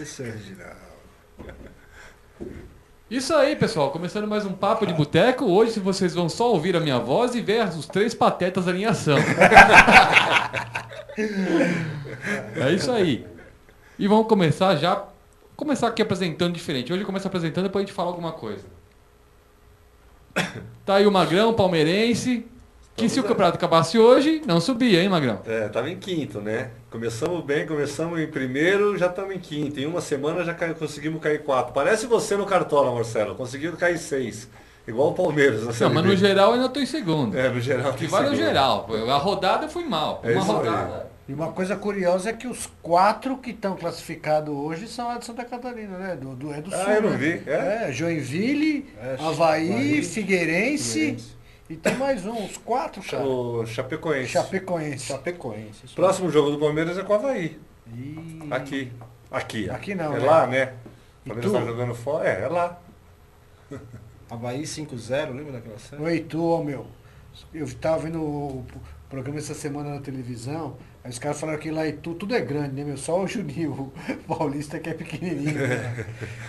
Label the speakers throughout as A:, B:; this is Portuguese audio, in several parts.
A: isso, Reginaldo.
B: Isso aí, pessoal. Começando mais um Papo de Boteco. Hoje vocês vão só ouvir a minha voz e ver os três patetas ali em ação. É isso aí. E vamos começar já. Começar aqui apresentando diferente. Hoje eu começo apresentando, depois a gente fala alguma coisa. Tá aí o Magrão, palmeirense. Que se o campeonato acabasse hoje, não subia, hein, Magrão?
C: Tava em quinto, né? Começamos bem, começamos em primeiro, já estamos em quinto. Em uma semana já conseguimos cair 4. Parece você no Cartola, Marcelo. Conseguiu cair 6. Igual o Palmeiras.
B: Não, mas no geral eu ainda estou em segundo.
C: No geral.
B: Que vale o geral. A rodada eu fui mal.
C: É
B: Uma
C: isso aí.
B: rodada.
A: E uma coisa curiosa é que os 4 que estão classificados hoje são lá de Santa Catarina, né? É do Sul.
C: Eu não
A: né?
C: vi.
A: Joinville, Avaí, Figueirense. E tem mais uns 4, cara.
C: O Chapecoense.
A: Chapecoense.
C: Próximo jogo do Palmeiras é com o Avaí.
A: E...
C: Aqui.
A: Aqui não,
C: É
A: né?
C: lá, né? O
A: E
C: Palmeiras
A: tu?
C: tá jogando fora. É lá.
D: Avaí 5-0, lembra daquela série?
A: Oi, tu, ó, meu. Eu tava vendo o programa essa semana na televisão, aí os caras falaram que lá em Itu tudo é grande, né, meu? Só o Juninho, o Paulista que é pequenininho. Né?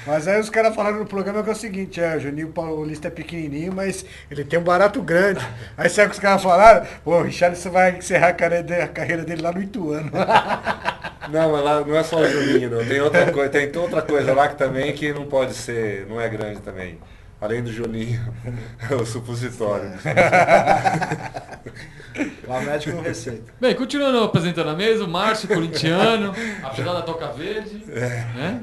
A: Mas aí os caras falaram no programa que é o seguinte, o Juninho Paulista é pequenininho, mas ele tem um barato grande. Aí sabe o que os caras falaram? Pô, o Richarlison vai encerrar a carreira dele lá no Ituano.
C: Não, mas lá não é só o Juninho, não. Tem outra coisa lá que também que não pode ser, não é grande também. Além do Juninho, é o supositório.
D: Lá médico não receita.
B: Bem, continuando apresentando a mesa, o Márcio, corintiano, apesar da toca verde. Né?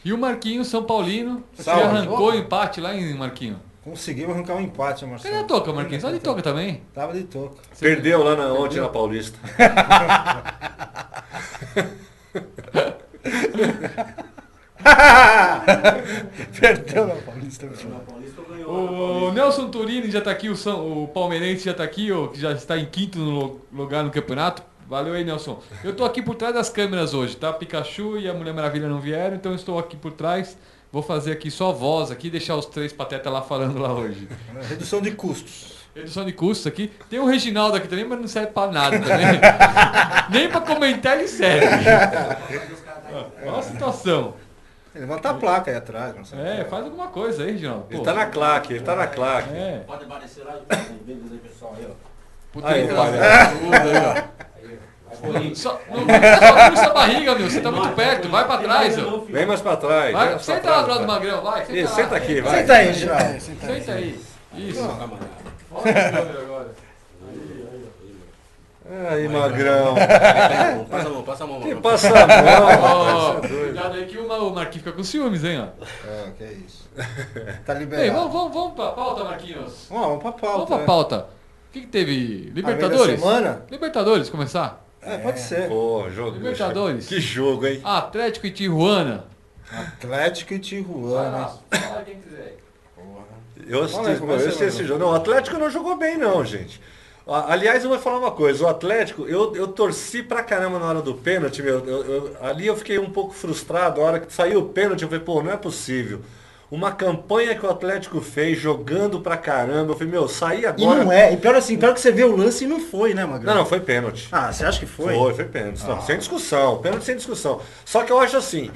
B: E o Marquinhos, São Paulino, que
D: Salve.
B: arrancou o empate lá em Marquinho.
D: Conseguimos arrancar um empate, Marcelo.
B: Cadê a toca, Marquinhos? Só de toca também.
D: Tava de toca.
C: Perdeu lá ontem na Paulista.
A: Perdeu na Paulista.
B: O Nelson Turini já está aqui, o palmeirense já está aqui, que já está em quinto lugar no campeonato. Valeu aí, Nelson. Eu estou aqui por trás das câmeras hoje, tá? Pikachu e a Mulher Maravilha não vieram, então eu estou aqui por trás. Vou fazer aqui só voz aqui, deixar os três patetas lá falando lá hoje.
D: Redução de custos.
B: Redução de custos aqui. Tem o Reginaldo aqui também, mas não serve pra nada também. Nem pra comentar ele serve. Olha a situação.
D: Levanta a placa aí atrás, Marcelo.
B: Faz alguma coisa aí, Reginaldo.
C: Ele tá na claque, ele tá na claque.
E: Pode aparecer lá e pessoal aí, ó.
B: Puta,
C: Aí,
B: aquelas
C: olha.
B: tudo aí, ó. Só, não abre sua barriga, meu. Você tá muito perto. Vai pra trás, ó.
C: Vem mais pra trás.
B: Vai,
C: vem mais pra
B: senta lá
C: trás,
B: do lado do
C: vai.
B: Magrão, vai.
C: Isso,
B: lá.
C: senta aqui, vai.
D: Senta aí, Geraldo.
B: Senta aí. Isso. Fala a câmera agora.
C: Aí, Magrão.
E: Passa a mão,
C: Que
E: mano.
C: passa a mão.
B: Ó,
C: rapaz, você é doido.
B: cuidado aí que o Marquinhos fica com ciúmes, hein, ó.
D: Que é isso. Tá
B: Bem,
D: liberado.
B: vamos pra pauta, Marquinhos.
D: Vamos pra pauta.
B: Vamos pra
D: né?
B: pauta. O que teve?
D: A
B: Libertadores?
D: meia da semana?
B: Libertadores, começar?
D: Pode ser.
C: Pô, jogo.
B: Libertadores.
C: Que jogo, hein?
B: Atlético e Tijuana.
D: Atlético e Tijuana.
B: Fala quem quiser.
C: Eu assisti,
D: Fala aí, como é que
C: eu assisti
D: você
C: esse
D: mandou?
C: jogo. Não, o Atlético não jogou bem, não, gente. Aliás, eu vou falar uma coisa. O Atlético, eu torci pra caramba na hora do pênalti, meu. Ali eu fiquei um pouco frustrado. A hora que saiu o pênalti, eu falei, pô, não é possível. Uma campanha que o Atlético fez, jogando pra caramba. Eu falei, meu, sair
D: E
C: agora...
D: não é. E pior assim, pior que você vê o lance e não foi, né, Magrão?
C: Não, foi pênalti.
D: Ah, você acha que foi?
C: Foi pênalti. Não, sem discussão. Pênalti sem discussão. Só que eu acho assim,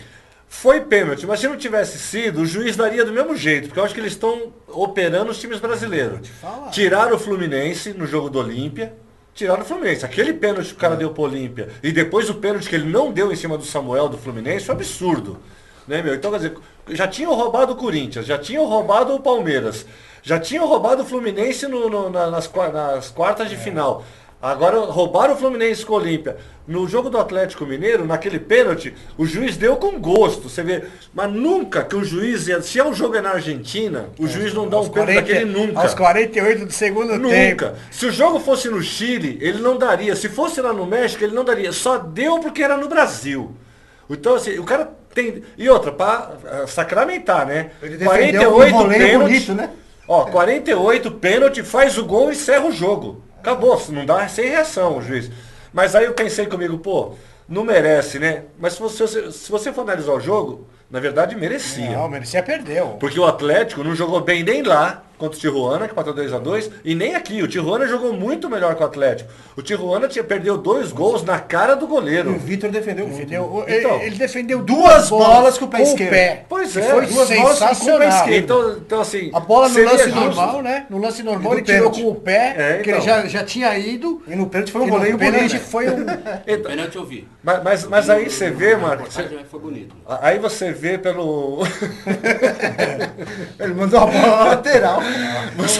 C: foi pênalti, mas se não tivesse sido, o juiz daria do mesmo jeito, porque eu acho que eles estão operando os times brasileiros. Tiraram o Fluminense no jogo do Olímpia, tiraram o Fluminense. Aquele pênalti que o cara deu pro Olímpia, e depois o pênalti que ele não deu em cima do Samuel do Fluminense, foi absurdo. Né, meu? Então, quer dizer, já tinham roubado o Corinthians, já tinham roubado o Palmeiras, já tinham roubado o Fluminense nas quartas de final. Agora roubaram o Fluminense com o Olímpia. No jogo do Atlético Mineiro, naquele pênalti, o juiz deu com gosto, você vê. Mas nunca que o juiz, se o jogo é na Argentina, o juiz não dá um pênalti daquele nunca.
A: Aos 48 do segundo tempo.
C: Nunca. Se o jogo fosse no Chile, ele não daria. Se fosse lá no México, ele não daria. Só deu porque era no Brasil. Então, assim, o cara tem... E outra, pra sacramentar, né?
A: Ele defendeu um voleio bonito, né?
C: Ó, 48, pênalti, faz o gol e encerra o jogo. Acabou, não dá sem reação o juiz. Mas aí eu pensei comigo, pô, não merece, né? Mas se você for analisar o jogo, na verdade merecia.
A: Não, merecia perdeu.
C: Porque o Atlético não jogou bem nem lá contra o Tijuana, que bateu 2-2, e nem aqui. O Tijuana jogou muito melhor que o Atlético. O Tijuana perdeu 2 gols na cara do
D: E o
C: goleiro.
D: Vitor defendeu muito.
C: Então,
A: ele defendeu
D: duas bolas com o pé esquerdo.
C: Pois
A: Que
C: é,
A: foi
D: duas bolas com o pé
A: sensacional.
D: esquerdo.
C: Então assim...
A: A bola no
C: seria
A: lance
C: justo.
A: normal, né? No lance normal
D: E
A: ele
D: no
A: tirou
D: pênalti.
A: com o pé,
C: É,
A: que ele
C: então.
A: já tinha ido.
D: E no pênalti foi um
A: E no
D: goleiro
A: pênalti
D: bonito.
A: foi um...
C: Então,
E: Pênalti eu vi.
C: mas aí você vê, Marcos...
E: Reportagem foi bonito.
C: Aí você vê pelo...
D: Ele mandou a bola lateral.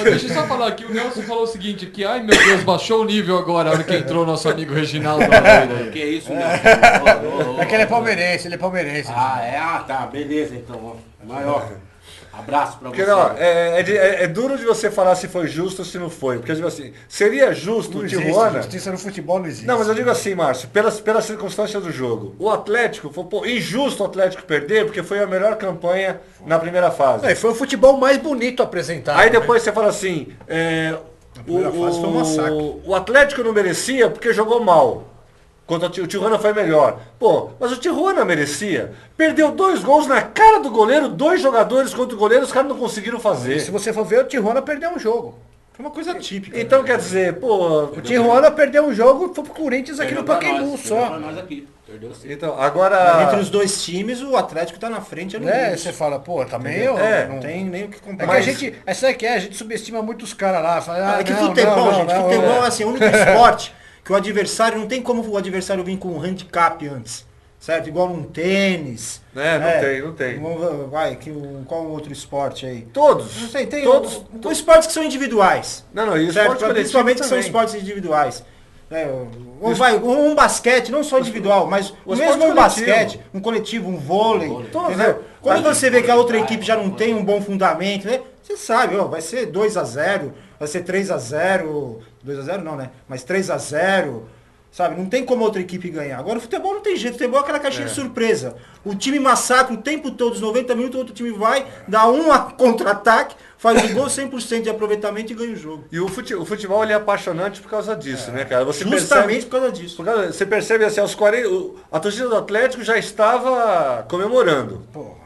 B: Deixa eu só falar aqui, o Nelson falou o seguinte, que ai meu Deus, baixou o nível agora, a hora que entrou nosso amigo Reginaldo Almeida aí.
E: Que isso, né?
A: É que ele é palmeirense, ele é palmeirense.
E: Ah, é? Ah, tá. Beleza, então. Ó. Maior. Abraço pra você.
C: Porque, ó, é duro de você falar se foi justo ou se não foi. Porque, tipo assim, seria justo
A: Não
C: o
A: existe,
C: Tijuana...
A: justiça no futebol não existe.
C: Não, mas eu digo assim, Márcio, pelas circunstâncias do jogo. O Atlético, foi injusto o Atlético perder, porque foi a melhor campanha na primeira fase.
A: É, foi o futebol mais bonito apresentado.
C: Aí depois você fala assim,
D: primeira fase foi um massacre.
C: o Atlético não merecia porque jogou mal. Contra o Tijuana foi melhor. Pô, mas o Tijuana merecia. Perdeu 2 gols na cara do goleiro, 2 jogadores contra o goleiro, os caras não conseguiram fazer.
A: Se você for ver, o Tijuana perdeu um jogo.
D: Foi uma coisa típica.
C: Então quer dizer, pô...
A: O Tijuana perdeu um jogo e foi pro Corinthians aqui no Pacaembu
E: Perdeu
A: só.
E: pra nós aqui. Perdeu sim.
C: Então, agora...
D: Entre os dois times, o Atlético tá na frente. Eu não
A: É,
D: vejo.
A: você fala, pô, também eu...
C: É,
D: Não tem nem o que
A: É
D: comparar.
A: que a gente, sabe que é? A gente subestima muito os caras lá. Fala,
D: É que
A: não,
D: futebol,
A: não,
D: gente,
A: não,
D: futebol
A: não.
D: é assim, o único esporte que o adversário, não tem como o adversário vir com um handicap antes, certo? Igual num tênis.
C: Não tem.
D: Vai, qual outro esporte aí?
C: Todos.
D: Não sei, tem
C: Todos.
D: esportes que são individuais.
C: Não, e
D: Certo?
C: esporte coletivo
D: Principalmente que são
C: também.
D: esportes individuais. Um basquete, não só individual, mas
C: o
D: mesmo
C: esporte
D: um
C: coletivo.
D: basquete, um coletivo, um vôlei.
C: Todos,
D: Entendeu?
C: né?
D: Quando você vê que a outra equipe já não tem um bom fundamento, né? Você sabe, ó, vai ser 2-0, vai ser 3-0, 2-0 não, né? Mas 3-0, sabe? Não tem como outra equipe ganhar. Agora o futebol não tem jeito, o futebol é aquela caixinha de surpresa. O time massacra o tempo todo, os 90 minutos, o outro time vai, dá contra-ataque, faz um gol 100% de aproveitamento e ganha o jogo.
C: E o futebol ele é apaixonante por causa disso, né, cara? Você
D: Justamente por causa disso.
C: você percebe assim, aos 40, a torcida do Atlético já estava comemorando.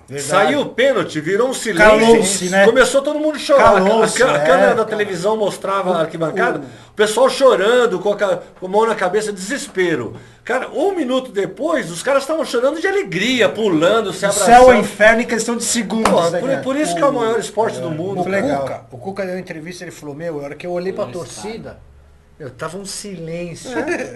D: Verdade.
C: Saiu o pênalti, virou um silêncio.
D: Calou-se, né?
C: Começou todo mundo a chorar.
D: Calou-se,
C: A câmera da
D: cara.
C: televisão mostrava a arquibancada, o pessoal chorando, com a mão na cabeça, desespero. Cara, 1 minuto depois, os caras estavam chorando de alegria, pulando, se
D: O
C: abraçando.
D: céu é inferno em questão de segundos.
C: Pô,
D: né, cara?
C: por isso que é o maior esporte do mundo.
A: O
D: legal.
A: Cuca deu uma entrevista, ele falou, a hora que eu olhei pra torcida, tava um silêncio,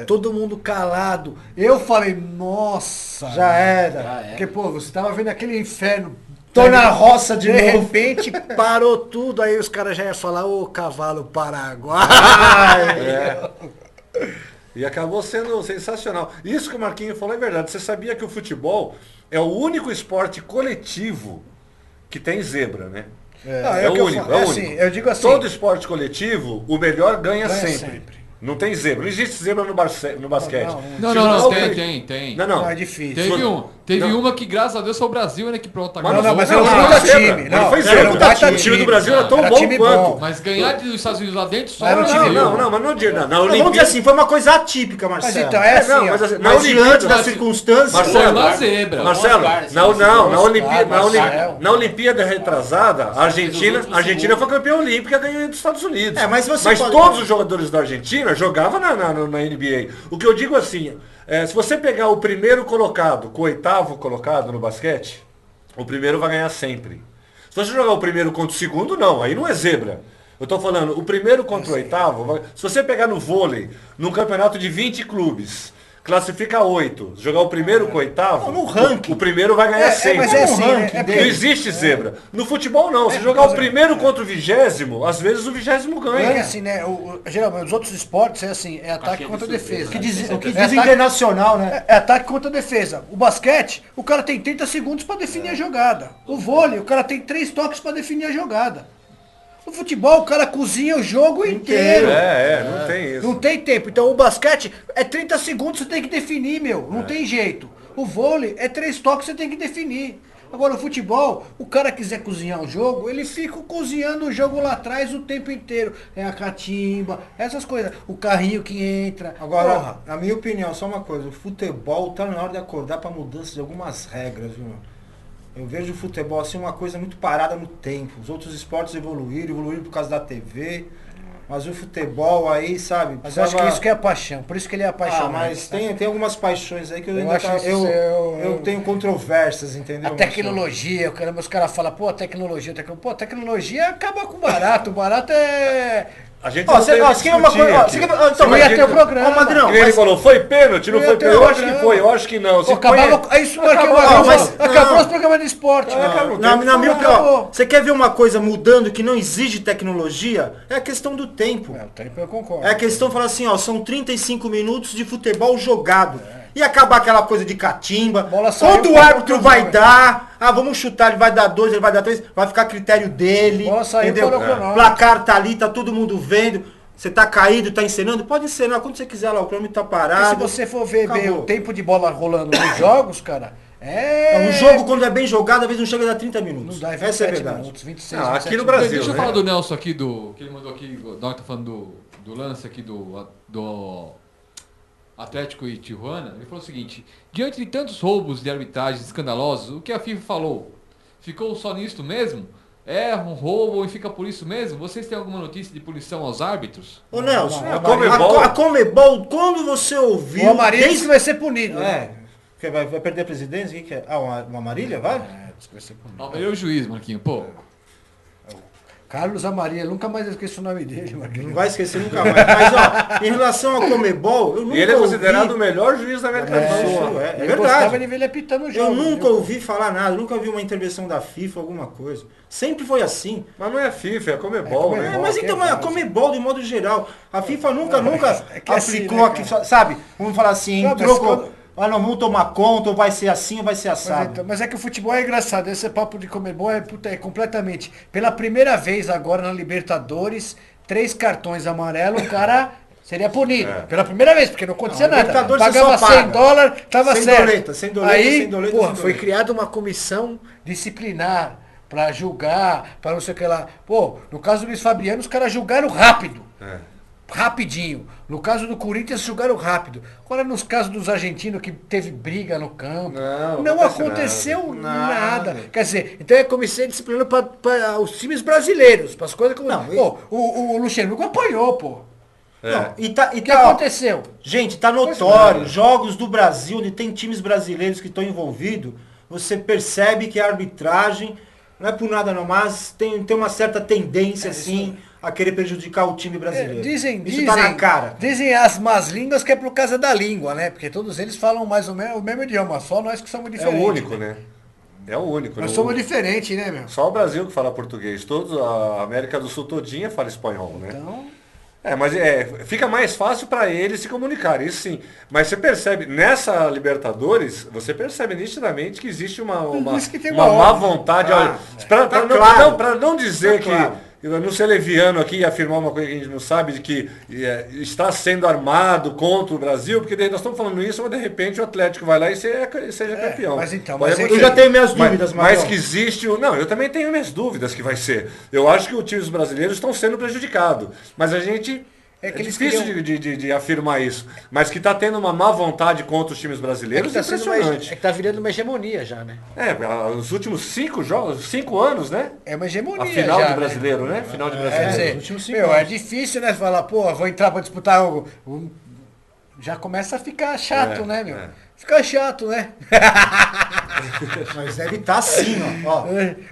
A: todo mundo calado. Eu falei, nossa.
D: Já era.
E: Já é.
A: Porque, pô, você tava vendo aquele inferno.
D: Tô na roça de
A: De
D: novo.
A: repente parou tudo, aí os caras já iam falar, ô cavalo paraguai.
C: E acabou sendo sensacional. Isso que o Marquinhos falou é verdade. Você sabia que o futebol é o único esporte coletivo que tem zebra, né? É o único, é o único.
A: Assim, eu digo assim,
C: Todo esporte coletivo, o melhor ganha
A: Ganha
C: sempre.
A: sempre.
C: Não tem zebra. Não existe zebra no basquete.
B: Não,
C: Se
B: não,
C: jogar
B: não,
C: o
B: tem.
C: Não,
A: não,
C: não.
A: é difícil.
B: Teve
C: Não.
B: uma que, graças a Deus, foi o Brasil, né, que pronto,
C: Mas
A: Não, mas
C: não,
A: era um
C: não,
A: puta
C: zebra.
A: time.
C: Não foi
A: era
C: zebra.
A: um puta
C: O time do Brasil era tão
A: Era
C: bom
A: time
C: quanto.
B: Mas ganhar dos Estados Unidos lá dentro só
A: Era um
B: no
A: time
B: Brasil.
C: Não, mas não adianta. Na
D: Vamos dizer
C: Olimpíada.
D: assim, foi uma coisa atípica,
A: Mas
D: Marcelo.
A: então, é assim,
C: não,
A: ó.
C: mas assim, na
D: Mas diante
C: Olimpíada.
D: das circunstâncias...
C: Marcelo,
B: Foi uma zebra.
C: Marcelo,
E: Oscar,
C: na
A: Oscar.
C: na Olimpíada retrasada, a Argentina foi campeã olímpica e ganhou dos Estados Unidos.
D: mas você pode-
C: todos os jogadores da Argentina jogavam na NBA. O que eu digo assim, se você pegar o primeiro colocado com o 8º colocado no basquete, o primeiro vai ganhar sempre. Se você jogar o primeiro contra o segundo, não, aí não é zebra. Eu tô falando, o primeiro contra o 8º, se você pegar no vôlei, num campeonato de 20 clubes, classifica 8, jogar o primeiro com o 8º,
D: No ranking.
C: o primeiro vai ganhar sempre.
A: mas é assim,
D: ranking
A: né? É
C: Não
A: porque-
C: existe zebra. No futebol não, se jogar o primeiro contra o 20º, às vezes o 20º
A: É que
C: ganha.
A: assim, né? Geralmente, os outros esportes é assim, é ataque
E: Caixinha
A: contra
E: de
A: defesa.
E: surpresa, né?
D: O que
A: É
D: diz
A: ataque-
D: internacional, né?
A: É ataque contra defesa. O basquete, o cara tem 30 segundos pra definir a jogada. O vôlei, o cara tem 3 toques pra definir a jogada. No futebol, o cara cozinha o jogo inteiro.
C: Não tem isso.
A: Não tem tempo. Então o basquete é 30 segundos, você tem que definir, meu. Não tem jeito. O vôlei é 3 toques, você tem que definir. Agora o futebol, o cara quiser cozinhar o jogo, ele fica cozinhando o jogo lá atrás o tempo inteiro. É a catimba, essas coisas. O carrinho que entra.
D: Agora,
A: Porra.
D: na minha opinião, só uma coisa. O futebol tá na hora de acordar pra mudança de algumas regras, viu? Eu vejo o futebol assim uma coisa muito parada no tempo. Os outros esportes evoluíram por causa da TV. Mas o futebol aí, sabe?
A: Mas eu acho que isso que é a paixão, por isso que ele é apaixonado.
D: Mas tem algumas paixões aí que
A: eu
D: eu tenho controvérsias, entendeu?
A: A tecnologia, os caras falam, pô, a tecnologia, a tecnologia acaba com o barato. O barato é...
C: A gente não tem
D: você quer uma coisa...
A: Então, não ia ter o programa.
D: Madrão,
C: ele falou, foi pênalti, não foi pênalti? Eu acho que foi, eu acho que não.
A: Pô, acabava, isso acabou os programas de esporte.
D: Na minha opinião, você quer ver uma coisa mudando que não exige tecnologia? É a questão do tempo.
A: O tempo eu concordo.
D: É a questão de falar assim, ó, são 35 minutos de futebol jogado. E acabar aquela coisa de catimba. Quando o árbitro vai dar, vamos chutar, ele vai dar 2, ele vai dar 3, vai ficar a critério dele. Entendeu? Placar tá ali, tá todo mundo vendo. Você tá caído, tá encenando? Pode encenar quando você quiser lá, o cronômetro tá parado.
A: E se você for ver o tempo de bola rolando nos jogos, cara,
D: um jogo quando é bem jogado, às vezes não chega a dar 30 minutos.
A: Não dá,
D: essa é a verdade.
A: Minutos, 26,
C: aqui no Brasil,
B: deixa eu
C: né?
B: falar do Nelson aqui, que ele mandou aqui, o Dó tá falando do lance aqui do Atlético e Tijuana. Ele falou o seguinte: diante de tantos roubos de arbitragem escandalosos, o que a FIFA falou? Ficou só nisto mesmo? Erram, roubam e fica por isso mesmo? Vocês têm alguma notícia de punição aos árbitros?
D: Ô Nelson,
C: a
D: Comebol, quando você ouviu...
A: O Amarília que vai ser punido.
D: Vai perder a presidência? O que é? Uma Amarília, vai?
A: Diz que vai ser punido.
B: Ele é o juiz, Marquinhos, pô.
A: Carlos Amarília, nunca mais esqueço o nome dele, Marquinhos.
D: Não vai esquecer nunca mais. Mas, ó, em relação ao Comebol, eu nunca
C: ele é considerado o melhor juiz da América do Sul.
D: É verdade.
A: De ver ele apitando o jogo,
D: eu nunca ouvi falar nada, nunca vi uma intervenção da FIFA, alguma coisa. Sempre foi assim.
C: Mas não é a FIFA, é a Comebol.
D: Mas então é a Comebol de modo geral. A FIFA nunca
A: aplicou
D: assim,
A: aqui,
D: sabe? Vamos falar assim, entrou não, vamos tomar conta, ou vai ser assim, ou vai ser assado.
A: Mas é que o futebol é engraçado, esse papo de Comebol é completamente... Pela primeira vez agora na Libertadores, 3 cartões amarelos, o cara seria punido. Pela primeira vez, porque não acontecia nada. Pagava $100, tava certo.
D: Sem
A: doleta, foi criada uma comissão disciplinar para julgar, para não sei o que lá. Pô, no caso do Luiz Fabiano, os caras julgaram rápido. Rapidinho. No caso do Corinthians, jogaram rápido. Agora, nos casos dos argentinos, que teve briga no campo, não aconteceu nada. Quer dizer, então é comissão disciplinando para os times brasileiros, para as coisas como... o Luxemburgo apanhou, pô. O que aconteceu?
D: Gente, tá notório. Jogos do Brasil, onde tem times brasileiros que estão envolvidos, você percebe que a arbitragem, não é por nada não, mas tem uma certa tendência, assim... a querer prejudicar o time brasileiro.
A: Isso
D: tá na cara.
A: Dizem as más línguas que é por causa da língua, né? Porque todos eles falam mais ou menos o mesmo idioma, só nós que somos diferentes.
C: É o único, né? É o único.
A: Nós somos diferentes, né, meu?
C: Só o Brasil que fala português. A América do Sul todinha fala espanhol, né?
A: Então...
C: Mas fica mais fácil para eles se comunicarem, isso sim. Mas você percebe, nessa Libertadores, você percebe nitidamente que existe uma má vontade. Para não dizer que... Eu não ser leviano aqui e afirmar uma coisa que a gente não sabe, de que está sendo armado contra o Brasil, porque nós estamos falando isso, mas de repente o Atlético vai lá e seja campeão.
A: Mas então,
D: eu já tenho minhas dúvidas,
C: mas que existe... Não, eu também tenho minhas dúvidas que vai ser. Eu acho que os times brasileiros estão sendo prejudicados, mas a gente... É difícil de afirmar isso, mas que está tendo uma má vontade contra os times brasileiros é impressionante.
A: É que tá virando uma hegemonia já, né?
C: Os últimos 5 anos, né?
A: É uma hegemonia.
C: A final
A: já,
C: do brasileiro, né? Final de brasileiro.
A: É difícil, né? Falar, pô, vou entrar para disputar já começa a ficar chato, né, meu? Fica chato, né?
D: Mas deve estar assim, ó.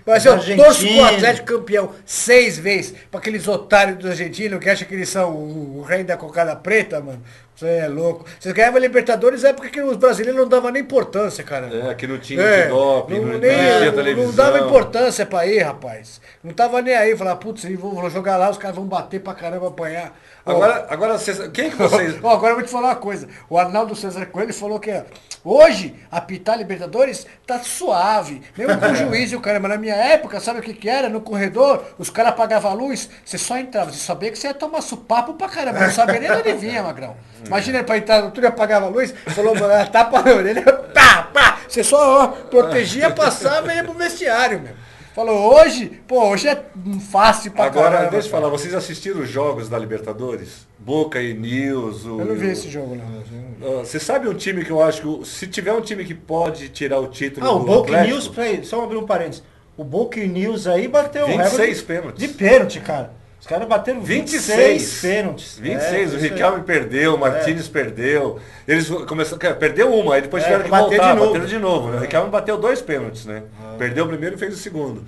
A: Mas eu torço pro Atlético campeão 6 vezes. Pra aqueles otários dos argentinos que acham que eles são o rei da cocada preta, mano. Você é louco. Vocês ganhavam Libertadores na época que os brasileiros não davam nem importância, cara.
C: Que não tinha antidoping, não tinha televisão.
A: Não dava importância pra ir, rapaz. Não tava nem aí. Falar, putz, vou jogar lá, os caras vão bater pra caramba, apanhar.
C: Agora quem que vocês...
A: Agora eu vou te falar uma coisa. O Arnaldo César Coelho falou que hoje apitar Libertadores tá suave. Mesmo com o juiz e o cara. Mas na minha época, sabe o que era? No corredor, os caras apagavam a luz, você só entrava. Você sabia que você ia tomar supapo pra caramba. Não sabia nem onde vinha, Magrão. Imagina ele pra entrar no túnel, apagava a luz, falou, tapa na orelha, pá. Você só protegia, passava e ia pro vestiário, meu. Falou, hoje é fácil pra
C: Agora,
A: caramba.
C: deixa eu falar, vocês assistiram os jogos da Libertadores? Boca e News.
A: Eu não vi esse jogo, não.
C: Você sabe um time que eu acho que, se tiver um time que pode tirar o título
D: O
C: do
D: Boca
C: Atlético,
D: News, peraí, só abrir um parênteses. O Boca News aí bateu
C: 26 pênaltis.
D: de pênalti, cara. Os caras bateram 26 pênaltis.
C: 26, o
D: isso aí.
C: Riquelme perdeu, o Martínez perdeu. Eles começaram, perdeu uma, aí depois tiveram que
D: bater
C: voltar,
D: de novo.
C: bateram de novo. Né? O Riquelme bateu 2 pênaltis, né? Perdeu o primeiro e fez o segundo.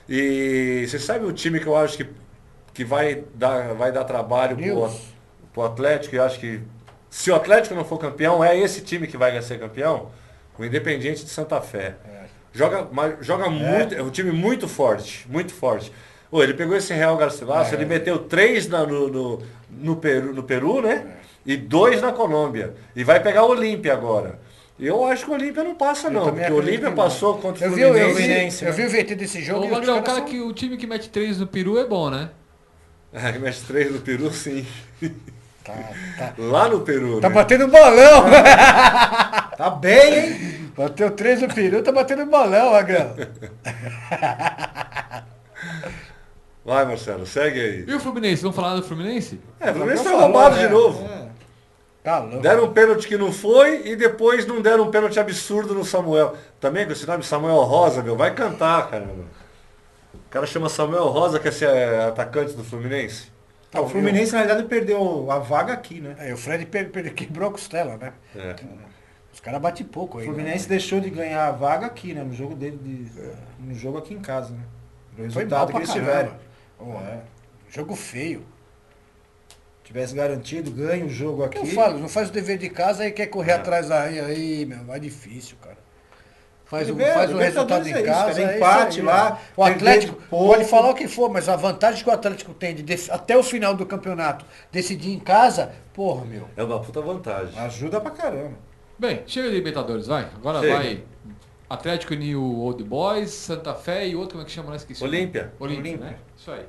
C: E você sabe o time que eu acho que vai dar trabalho pro Atlético? Eu acho que se o Atlético não for campeão, é esse time que vai ser campeão? O Independiente de Santa Fé. Joga muito, é um time muito forte, muito forte. Ô, ele pegou esse Real Garcilaso, ele meteu 3 no Peru, né? E 2 na Colômbia. E vai pegar o Olímpia agora. Eu acho que o Olímpia não passa, não. Porque o Olímpia passou contra o Fluminense.
A: Eu vi o VT desse jogo.
B: Ô, Magrão, o time que mete 3 no Peru é bom, né?
C: É, que mete 3 no Peru, sim.
A: Tá.
C: Lá no Peru,
A: Tá
C: né?
A: batendo bolão.
D: Tá bem, hein?
A: Bateu 3 no Peru, tá batendo bolão, Magrão.
C: Vai, Marcelo, segue aí.
B: E o Fluminense? Vamos falar do Fluminense?
C: O Fluminense foi roubado de novo.
A: Tá louco.
C: Deram um pênalti que não foi e depois não deram um pênalti absurdo no Samuel. Também com esse nome Samuel Rosa, meu, vai cantar, caramba. O cara chama Samuel Rosa, que é atacante do Fluminense.
D: O Fluminense, na realidade, perdeu a vaga aqui, né?
A: O Fred quebrou a costela, né?
C: É.
A: Os caras batem pouco
D: O
A: aí.
D: Fluminense deixou de ganhar a vaga aqui, né? No jogo dele, no jogo aqui em casa, né? O
A: Foi mal
D: resultado que
A: pra
D: eles
A: caramba.
D: tiveram.
A: Jogo feio.
D: Tivesse garantido, ganha o jogo aqui.
A: Eu falo, não faz o dever de casa e quer correr atrás aí, meu, vai difícil, cara. Faz o resultado em casa.
D: É empate
A: aí,
D: lá.
A: O Atlético
D: pouco.
A: pode falar o que for, mas a vantagem que o Atlético tem até o final do campeonato decidir em casa, porra, meu.
C: É uma puta vantagem.
D: Ajuda pra caramba.
B: Bem, chega de Libertadores, vai. Agora
C: Chega.
B: vai Atlético e New Old Boys, Santa Fé e outro, como é que chama? Não esqueci.
C: Olímpia.
B: Olímpia, né? Isso aí.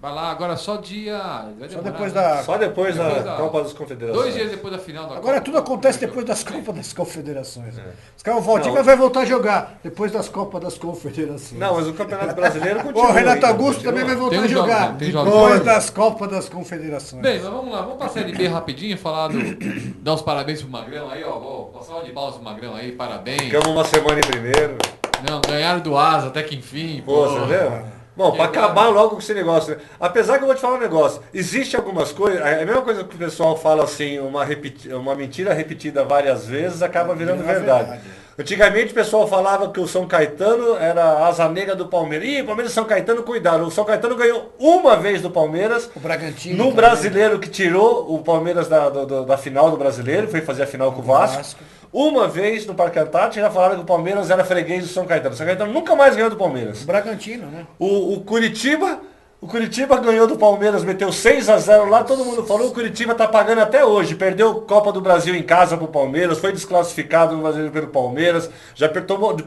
B: Vai lá agora só dia... Vai
A: Só
B: demorar,
A: depois
B: né?
A: da.
C: Só depois
B: Depois
C: da
B: da-
C: Copa das Confederações.
B: 2 dias depois da final da
A: Agora
B: Copa.
A: tudo acontece depois das Copas das Confederações.
C: É.
A: Os caras, o Valdívia
C: Não.
A: vai voltar a jogar depois das Copas das Confederações.
C: Não, mas o Campeonato Brasileiro continua.
A: O Renato
C: ainda,
A: Augusto
C: continua.
A: também vai voltar
B: Tem
A: a
B: um jogo,
A: jogar
B: né? Tem jogos.
A: depois das Copas das Confederações.
B: Bem, mas vamos lá, vamos pra Série B rapidinho, falar dar os parabéns pro Magrão aí, ó. Vou passar de balsa pro Magrão aí, parabéns.
C: Ficamos uma semana em primeiro.
B: Não, ganharam do Asa até que enfim.
C: Pô, você viu? Bom, pra
B: Quebraram.
C: acabar logo com esse negócio, né? Apesar que eu vou te falar um negócio, existe algumas coisas, é a mesma coisa que o pessoal fala assim, uma mentira repetida várias vezes acaba virando verdade. Antigamente o pessoal falava que o São Caetano era a asa negra do Palmeiras. Ih, Palmeiras e São Caetano, cuidado. O São Caetano ganhou uma vez do Palmeiras,
A: O Bragantino.
C: num
A: também.
C: brasileiro que tirou o Palmeiras da final do brasileiro, foi fazer a final com o Vasco. Uma vez no Parque Antártico já falaram que o Palmeiras era freguês do São Caetano. O São Caetano nunca mais ganhou do Palmeiras.
A: O Bragantino, né?
C: O Curitiba ganhou do Palmeiras, meteu 6-0 lá, todo mundo falou, o Curitiba tá pagando até hoje, perdeu a Copa do Brasil em casa pro Palmeiras, foi desclassificado no Brasileiro pelo Palmeiras,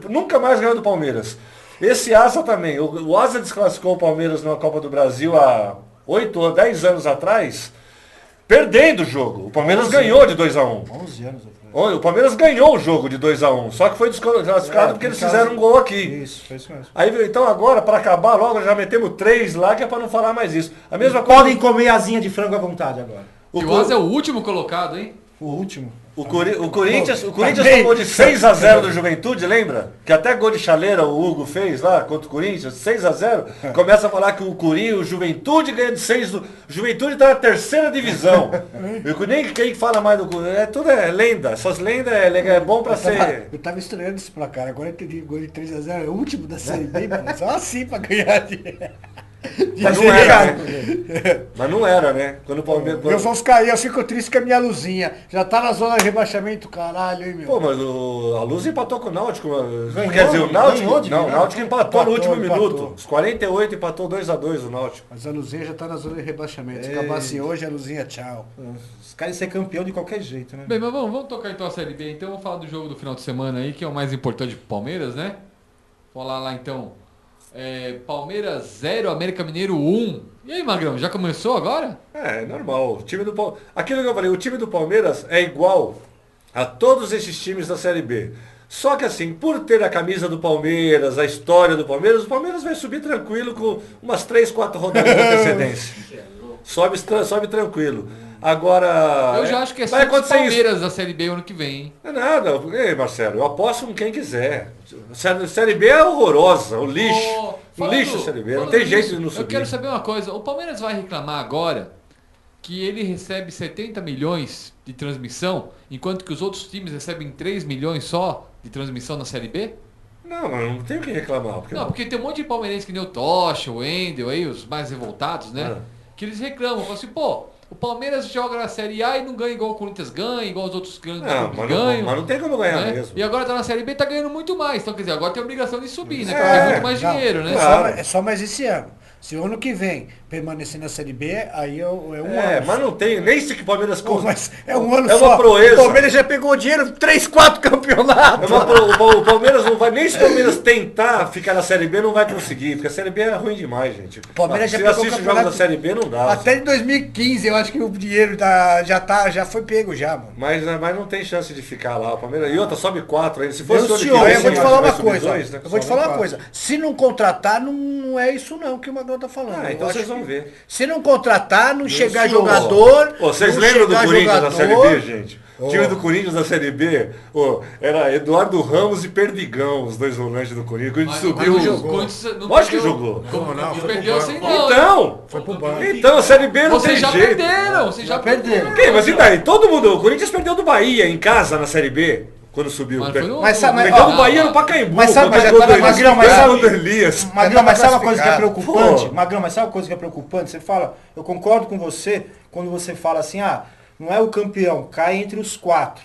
C: nunca mais ganhou do Palmeiras. Esse Asa também, o Asa desclassificou o Palmeiras na Copa do Brasil há 8 ou 10 anos atrás, perdendo o jogo. O Palmeiras ganhou de 2-1.
D: 11 anos atrás.
C: O Palmeiras ganhou o jogo de 2-1, só que foi desclassificado porque eles fizeram um gol aqui.
D: Isso, foi isso mesmo.
C: Aí, então agora, para acabar logo, já metemos 3 lá, que é para não falar mais isso. A mesma coisa.
D: Podem comer asinha de frango à vontade agora.
B: E o Asa é o último colocado, hein?
D: O último.
C: O Corinthians
A: Também.
C: tomou de 6-0 do Juventude, lembra? Que até gol de chaleira o Hugo fez lá contra o Corinthians, 6-0. Começa a falar que o Juventude ganha de 6 do... Juventude está na 3ª divisão. E nem quem fala mais do Corinthians, tudo é lenda. Essas lendas é bom para ser...
A: Eu tava estranhando esse placar, agora eu entendi. Gol de 3-0 é o último da Série B, pô. Só assim pra ganhar de...
C: Mas não era, né? Mas não era, né? Quando o Palmeiras...
A: Eu fico triste com a minha luzinha. Já tá na zona de rebaixamento, caralho, hein, meu.
C: Pô, mas a Luz empatou com o Náutico.
D: Ganhou,
C: Quer dizer, o Náutico.
D: ganhou de
C: Não, o
D: virada.
C: Náutico empatou no último
A: Empatou.
C: minuto. Os 48 empatou 2-2 o Náutico.
A: Mas a luzinha já tá na zona de rebaixamento. Se acabasse hoje, a luzinha, tchau.
D: Os caras iam ser campeão de qualquer jeito, né?
B: Bem, mas vamos tocar então a Série B. Então vamos falar do jogo do final de semana aí, que é o mais importante pro Palmeiras, né? Falar lá então. Palmeiras 0, América Mineiro 1. E aí, Magrão, já começou agora?
C: É normal. O time do Aquilo que eu falei, o time do Palmeiras é igual a todos esses times da Série B. Só que assim, por ter a camisa do Palmeiras, a história do Palmeiras, o Palmeiras vai subir tranquilo com umas 3, 4 rodadas de antecedência. Sobe tranquilo. Agora.
B: Eu já acho que é
C: vai
B: só os
C: acontecer
B: Palmeiras
C: isso.
B: da Série B ano que vem, hein?
C: Não é nada. Ei, Marcelo, eu aposto com quem quiser. Série B é horrorosa, o lixo. O lixo a Série B, não tem jeito de não subir.
B: Eu quero saber uma coisa, o Palmeiras vai reclamar agora que ele recebe 70 milhões de transmissão, enquanto que os outros times recebem 3 milhões só de transmissão na Série B?
C: Não, mas não tem o que reclamar.
B: Porque tem um monte de palmeirenses que nem o Tocha, o Wendel, aí, os mais revoltados, né? Que eles reclamam, falam assim, pô, o Palmeiras joga na Série A e não ganha igual o Corinthians ganha, igual os outros grandes clubes ganham.
C: Mas não tem como ganhar mesmo.
B: E agora tá na Série B e tá ganhando muito mais. Então, quer dizer, agora tem a obrigação de subir, né? Porque é muito mais dinheiro, né?
C: Claro.
A: É só mais esse ano. Se o ano que vem permanecer na Série B, aí é um ano.
C: Mas não tem, nem se que o Palmeiras...
A: Mas é um ano
C: é
A: só.
C: uma proeza.
D: O Palmeiras já pegou dinheiro 3, 4 campeonatos.
C: O Palmeiras não vai, nem se o Palmeiras tentar ficar na Série B, não vai conseguir, porque a Série B é ruim demais, gente.
A: O Palmeiras já
C: se
A: pegou
C: assiste os jogos da Série B, não dá.
A: Até de 2015, eu acho que o dinheiro já foi pego já, mano.
C: Mas não tem chance de ficar lá. O Palmeiras, e outra, sobe 4 ainda. Se fosse
A: Eu
C: o ano que
A: senhor,
C: vem,
A: eu vou te
C: vai
A: falar uma
C: subir
A: coisa.
C: 2, né?
A: Eu vou te falar uma coisa. Se não contratar, não é isso não que o Magrão tá falando.
C: Então
A: Eu
C: vocês
A: acho
C: vão
A: que
C: ver.
A: Se não contratar, não chegar
C: senhor.
A: jogador.
C: Vocês
A: não
C: lembram do
A: chegar
C: Corinthians da Série
A: jogador.
C: B, gente? O time do Corinthians da Série B, era Eduardo Ramos e Perdigão, os dois volantes do Corinthians. O Corinthians subiu. Lógico que jogou.
A: Não, foi
B: Perdeu
A: pro
B: assim
A: banco.
B: não.
C: Então,
A: Foi pro banco.
C: a Série B não
B: Vocês
C: tem
B: já
C: jeito.
B: perderam, vocês já perderam.
C: Ok, mas e daí? Todo mundo, o Corinthians perdeu do Bahia em casa na Série B, quando subiu.
B: Mas foi no-
D: Mas sabe-
C: Perdeu
D: ó,
C: do Bahia no Pacaembu.
D: mas sabe- mas
C: contra
D: já
C: o
D: tá na
C: Elias,
D: Magrão, mas
C: contra
D: sabe-
C: o Elias.
D: Magrão, mas sabe uma coisa que é
A: classificado.
D: preocupante?
C: Pô.
D: Magrão, mas sabe uma coisa que é preocupante? Você fala, eu concordo com você quando você fala assim, não é o campeão, cai entre os 4.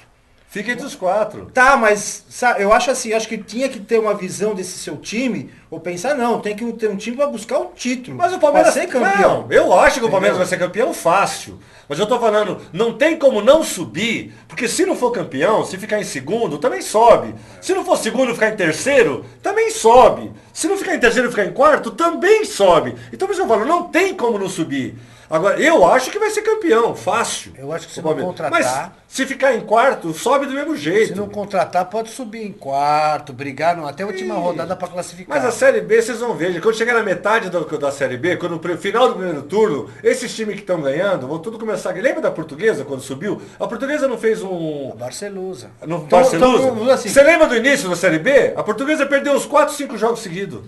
C: Fica entre os 4.
D: Tá, mas sabe, eu acho assim, acho que tinha que ter uma visão desse seu time, ou pensar, não, tem que ter um time para buscar o título.
C: Mas o Palmeiras
D: pra ser campeão.
C: Não, eu acho que o Palmeiras vai ser campeão fácil. Mas eu tô falando, não tem como não subir, porque se não for campeão, se ficar em segundo, também sobe. Se não for segundo e ficar em terceiro, também sobe. Se não ficar em terceiro e ficar em quarto, também sobe. Então por isso eu falo, não tem como não subir. Agora, eu acho que vai ser campeão, fácil.
A: Eu acho que se
C: o
A: não
C: Palmeiras.
A: contratar-
C: Mas se ficar em quarto, sobe do mesmo jeito.
A: Se não contratar, pode subir em quarto, brigar até a última rodada para classificar.
C: Mas a Série B, vocês vão ver, quando chegar na metade da Série B, quando no final do primeiro turno, esses times que estão ganhando vão tudo começar. Lembra da Portuguesa, quando subiu? A Portuguesa não fez um...
A: A Barcelusa.
C: No Barcelusa?
D: assim.
C: Você lembra do início da Série B? A Portuguesa perdeu uns 4, 5 jogos seguidos.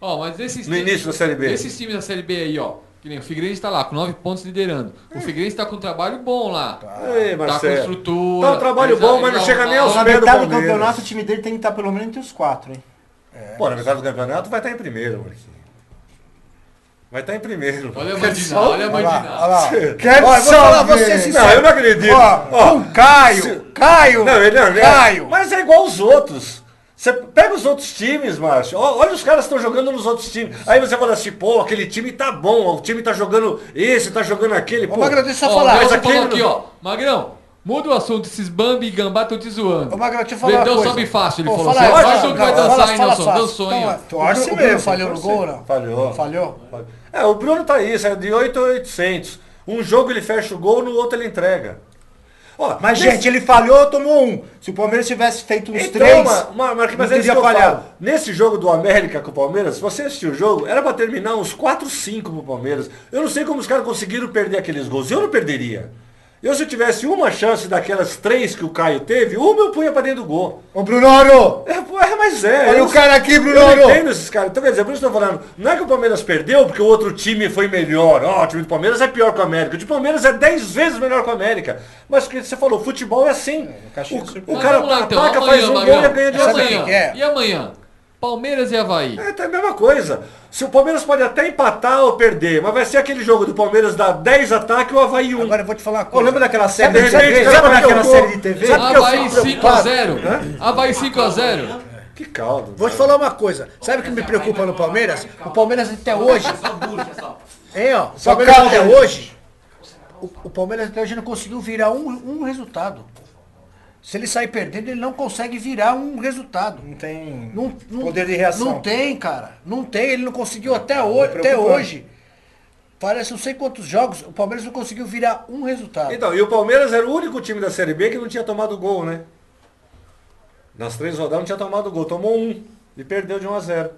B: Ó, mas esses
C: No início da Série B.
B: Esses times da Série B aí, ó. Que nem o Figueirense tá lá, com 9 pontos liderando. O Figueirense tá com um trabalho bom lá.
C: Ei,
B: Tá com
C: Marcelo.
B: estrutura.
C: Tá um trabalho
B: eles-
C: bom, mas não
B: eles
C: chega nem aos
B: arrumaram-
D: Na
C: pés do
D: metade do
C: Palmeiras.
D: campeonato, o time dele tem que estar pelo menos entre os 4, hein?
C: Pô, na metade do campeonato vai estar em primeiro, Marquinhos. Vai estar em primeiro.
B: Olha a Mandina, olha a
A: Olha lá,
B: Mandina.
A: olha lá.
D: Quero
A: Olha, vou falar
D: saber.
A: você sincero.
C: Não, eu não acredito. Ó,
A: Com Caio. Caio.
C: Não, ele não,
A: Caio.
C: mas é igual os outros. Você pega os outros times, Márcio. Olha os caras que estão jogando nos outros times. Aí você fala assim, pô, aquele time tá bom, o time tá jogando esse, tá jogando aquele. Pô,
A: Ô, Magrão, deixa eu
B: Ó,
A: falar.
B: o
C: mas
B: Nelson falou
C: aquele-
B: aqui, ó. Magrão, muda o assunto, esses Bambi e Gambá estão te zoando.
A: Ô, Magrão, deixa eu falar uma
B: Verdão
A: coisa.
B: sobe fácil, ele
A: Pô,
B: falou
A: fala
B: assim.
A: aí,
B: Vai
A: fala,
B: tu que vai
A: fala,
B: dançar, hein,
A: fala
B: Nelson?
A: fácil.
B: Dançou, hein, ó.
A: Então,
D: Torce
A: o Bruno
D: mesmo,
A: falhou no
D: torce.
A: gol, não?
C: Falhou.
A: Falhou?
C: O Bruno tá aí, saiu de 8 a 800. Um jogo ele fecha o gol, no outro ele entrega. Ó,
D: Mas,
C: nesse-
D: gente, ele falhou, tomou um. Se o Palmeiras tivesse feito uns
C: Então,
D: 3,
C: Marquinhos, mas
D: não
C: é isso
D: teria
C: que eu
D: falhado.
C: falo. Nesse jogo do América com o Palmeiras, se você assistiu o jogo, era pra terminar uns 4, 5 pro Palmeiras. Eu não sei como os caras conseguiram perder aqueles gols. Eu não perderia. Eu, se eu tivesse uma chance daquelas 3 que o Caio teve, uma eu punha pra dentro do gol.
D: Ô, Brunoro!
C: Mas é.
D: Olha
C: eu
D: o cara aqui,
C: Eu não
D: Brunoro!
C: entendo esses caras. Então, quer dizer, por isso que eu tô falando, não é que o Palmeiras perdeu porque o outro time foi melhor. Ó, o time do Palmeiras é pior que o América. O time do Palmeiras é 10 vezes melhor que o América. Mas o que você falou, futebol é assim.
D: caixinha de
C: O
D: surpresa.
C: cara
B: Vamos lá, então.
C: ataca,
B: Amanhã,
C: faz um gol
B: Magrão.
C: e ganha de
B: E
C: 1 a
B: amanhã?
C: 0.
A: que é?
B: E amanhã? Palmeiras e Avaí.
C: É a mesma coisa. Se o Palmeiras pode até empatar ou perder, mas vai ser aquele jogo do Palmeiras dar 10 ataques e o Avaí 1.
A: Agora eu vou te falar uma
D: Ô,
A: coisa.
D: lembra daquela série
C: de
D: de
C: repente,
D: TV?
C: o cara
D: Lembra
C: vai
D: daquela
C: ter um
D: série
C: gol.
D: de TV?
C: Sabe que eu
B: Avaí
C: fico
B: 5x0. Avaí 5x0.
C: Que caldo.
A: Vou te falar uma coisa. Sabe o que me preocupa no Palmeiras? O Palmeiras até hoje. Hein, ó? O Palmeiras
D: calma.
A: até hoje. O Palmeiras até hoje não conseguiu virar um resultado. Se ele sair perdendo, ele não consegue virar um resultado.
D: Não tem
A: Não,
D: poder de reação.
A: Não tem, cara. Não tem. Ele não conseguiu até hoje. Parece não sei quantos jogos, o Palmeiras não conseguiu virar um resultado.
C: Então, e o Palmeiras era o único time da Série B que não tinha tomado gol, né? Nas 3 rodadas não tinha tomado gol, tomou 1 e perdeu de 1-0.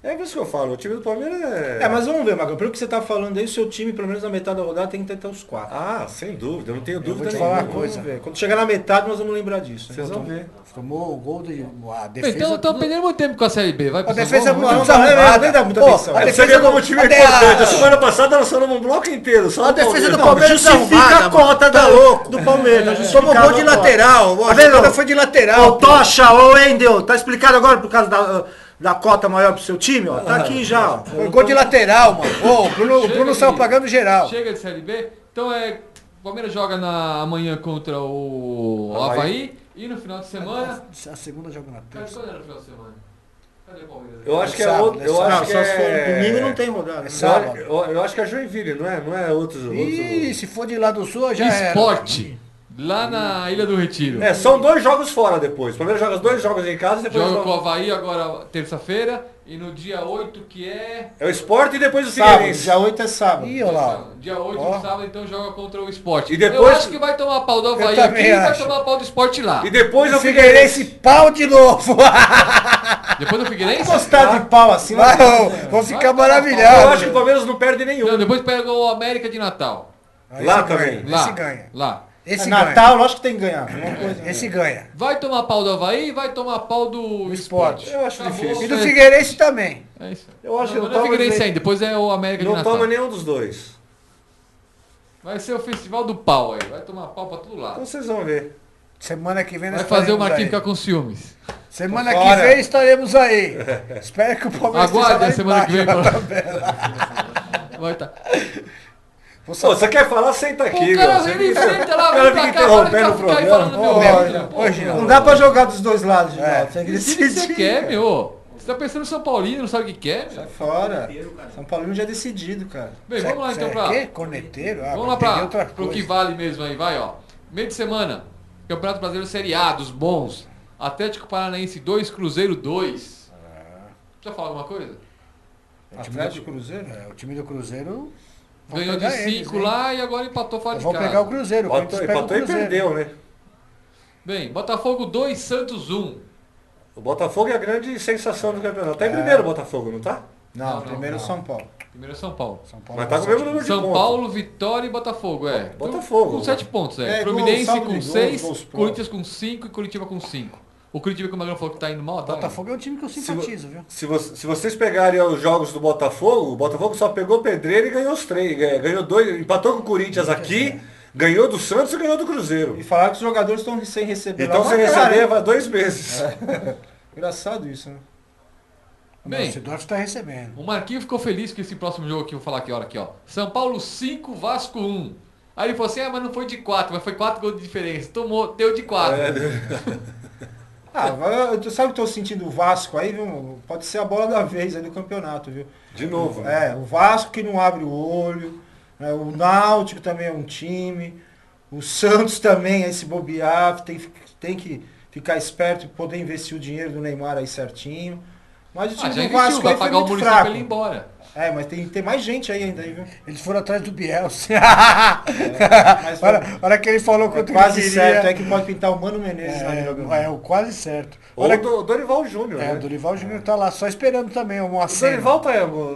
C: É isso que eu falo, o time do Palmeiras é...
D: Mas vamos ver, Magrão, pelo que você tá falando aí, o seu time, pelo menos na metade da rodada, tem que ter até os 4.
C: Ah, sem dúvida, eu não tenho
A: vou
C: dúvida
A: te
C: nenhuma.
A: falar uma coisa.
D: Vamos ver. Quando chegar na metade, nós vamos lembrar disso.
C: Vocês vão ver.
A: Tomou o gol de... A defesa...
B: Então estão perdendo muito tempo com a Série B. Vai pro
A: A
B: São
A: defesa é
B: Paulo,
A: muito
B: vai.
A: desarrumada.
D: nem dá muita
A: Pô,
D: atenção.
A: a
C: Você
A: defesa
C: vê
A: do-
C: como o time é
A: Até a-
C: importante. A semana passada nós falamos um bloco inteiro. Só
A: A
C: do
A: defesa do
C: Palmeiras.
A: Palmeiras
D: Justifica a cota
A: tá louco.
D: do Palmeiras.
A: Tomou gol de lateral.
D: Tá
A: A
D: vendo?
A: jogada foi de
D: Ô,
A: lateral.
D: Tocha, ô Wendel, tá explicado agora por causa da cota maior pro seu time? Ó? Tá aqui já. Ó.
A: Foi gol de lateral, mano. Ô, o Bruno saiu pagando geral.
B: Chega de Série B. Então o Palmeiras joga amanhã contra o Avaí. E no final de semana...
A: A segunda joga na terça.
B: Quando era no final de semana? Cadê o Palmeiras?
C: Eu acho que é
A: Sábado,
C: outro. Eu
A: sábado.
C: acho
D: Não,
C: que
D: só se for
C: é...
D: domingo não tem rodada.
A: sábado.
C: Eu acho que é Joinville, não é outro.
A: Ih, se for de lá do sul, já era.
B: Esporte. Lá na Ilha do Retiro.
C: É, são 2 jogos fora depois. Primeiro joga os 2 jogos em casa e depois
B: Joga
C: joga-
B: com o Avaí agora terça-feira. E no dia 8, que é...
C: É o Sport e depois o
D: Sábado,
C: Figueirense.
D: dia 8 é sábado.
A: Ih, olha lá.
B: Dia 8,
A: Ó.
B: sábado, então joga contra o Sport.
C: E depois-
B: Eu acho que vai tomar pau do Avaí
A: Eu
B: aqui
A: também
B: e vai
A: acho.
B: tomar pau do Sport lá.
C: E depois
A: O
C: o
A: Figueirense
C: Figueirense.
A: pau de novo.
B: Depois do Figueirense?
D: Gostar de pau assim,
A: Vai,
D: mas...
A: vou ficar
C: Eu
A: maravilhado.
C: acho que o Palmeiras não perde nenhum.
B: Não, depois pega o América de Natal.
A: Aí
C: Lá
A: esse ganha,
C: também.
B: Lá.
A: Esse ganha.
B: Lá.
A: Esse
D: Natal, lógico que tem que ganhar. Uma coisa,
A: ganha. Esse ganha.
B: Vai tomar pau do Avaí e vai tomar pau do
A: Sport.
B: Sport.
C: Eu acho difícil.
A: E do Figueirense também.
B: É isso.
C: Eu acho que
B: não,
C: o
B: não é Figueirense
C: Palmeiras
B: ainda, depois é o América de
C: não
B: Natal.
C: toma nenhum dos dois.
B: Vai ser o festival do pau aí. Vai tomar pau pra todo lado.
C: Então vocês vão ver.
A: Semana que vem nós
B: Vai fazer o
A: estaremos
B: Marquinhos
A: aí.
B: ficar com ciúmes.
A: Semana
D: Fora.
A: que vem estaremos aí. Espero que o Palmeiras
B: Aguarde a
A: esteja lá
B: semana que vem.
A: embaixo.
B: Vai tá.
A: Vou
C: Pô, você quer falar? Senta aqui,
B: O cara
C: meu.
B: ele senta lá,
C: o cara
B: vem pra
C: fica
B: cá, para de
C: interrompendo o
B: ficar aí
C: programa.
B: falando meu
A: Ó,
B: vídeo, pô.
A: hoje
D: Não dá pra jogar dos dois lados de novo. Tem que
B: Decide o que você
D: decidir.
B: quer, meu. Você tá pensando em São Paulino, não sabe o que quer, meu?
D: Sai fora. São Paulo já é decidido, cara.
B: Bem, vamos lá então pra...
A: Quê? Corneteiro? Ah,
B: Vamos lá
A: entendi
B: pra,
A: outra
B: pro
A: coisa.
B: que vale mesmo aí, vai ó. Meio de semana, Campeonato Brasileiro Série A, dos bons. Atlético Paranaense 2, Cruzeiro 2. Precisa falar alguma coisa?
A: O time
D: Atlético
A: do
D: Cruzeiro?
A: O time do Cruzeiro... vão
B: Ganhou de
A: pegar eles,
B: 5
A: hein?
B: lá e agora empatou fora de
A: Vão
B: casa.
A: pegar o Cruzeiro. O Corinthians pega o
C: Empatou e
A: Cruzeiro.
C: perdeu, né?
B: Bem, Botafogo 2, Santos 1.
C: O Botafogo é a grande sensação do campeonato. Tá em primeiro o Botafogo, não tá?
D: Não,
B: Não,
D: primeiro
B: não.
D: São Paulo.
B: Primeiro é São Paulo.
A: São Paulo
C: Mas tá com o mesmo número de
B: São
C: pontos.
B: Paulo, Vitória e Botafogo, é.
C: Botafogo.
B: Com 7 pontos, é.
D: É,
B: Fluminense
D: saldo de
B: com
D: gols,
B: 6,
D: gols pró.
B: Corinthians com 5 e Curitiba com 5. O Curitiba, como o Magrão falou que tá indo mal, tá?
A: Botafogo é um time que eu simpatizo, viu?
C: Se vocês pegarem os jogos do Botafogo, o Botafogo só pegou pedreiro e ganhou os 3. Ganhou 2, empatou com o Corinthians aqui, ganhou do Santos e ganhou do Cruzeiro.
D: E falaram que os jogadores estão sem receber.
C: Então
D: lá,
C: sem
D: mas, cara,
C: receber vai 2 meses.
D: Engraçado isso, né?
B: Bem,
A: O Sidorf tá recebendo.
B: o Marquinhos ficou feliz com esse próximo jogo que eu vou falar aqui, olha aqui, ó. São Paulo 5, Vasco 1. Aí ele falou assim, mas não foi de 4, mas foi 4 gols de diferença. Tomou, deu de 4.
D: Tu sabe que eu tô sentindo o Vasco aí, viu? Pode ser a bola da vez aí do campeonato, viu?
C: De novo. Né?
D: É, o Vasco que não abre o olho, né? O Náutico também é um time, o Santos também, aí se bobear, tem que ficar esperto e poder investir o dinheiro do Neymar aí certinho. Mas o time
B: já
D: do
B: investiu,
D: Vasco
B: vai
D: aí foi
B: pagar o
D: muito
B: Muricy pra
D: fraco.
B: ele ir embora.
D: É, mas tem mais gente aí ainda, aí, viu?
A: Eles foram atrás do Bielsa.
D: Mas
A: Olha que ele falou que
D: é
A: eu
D: quase
A: queria.
D: certo, é que pode pintar o Mano Menezes lá no jogando.
A: É o quase certo.
C: Ou
A: Olha,
C: o Dorival Júnior,
A: o
C: né?
A: Dorival Júnior tá lá só esperando também uma
C: O
A: cena.
C: Dorival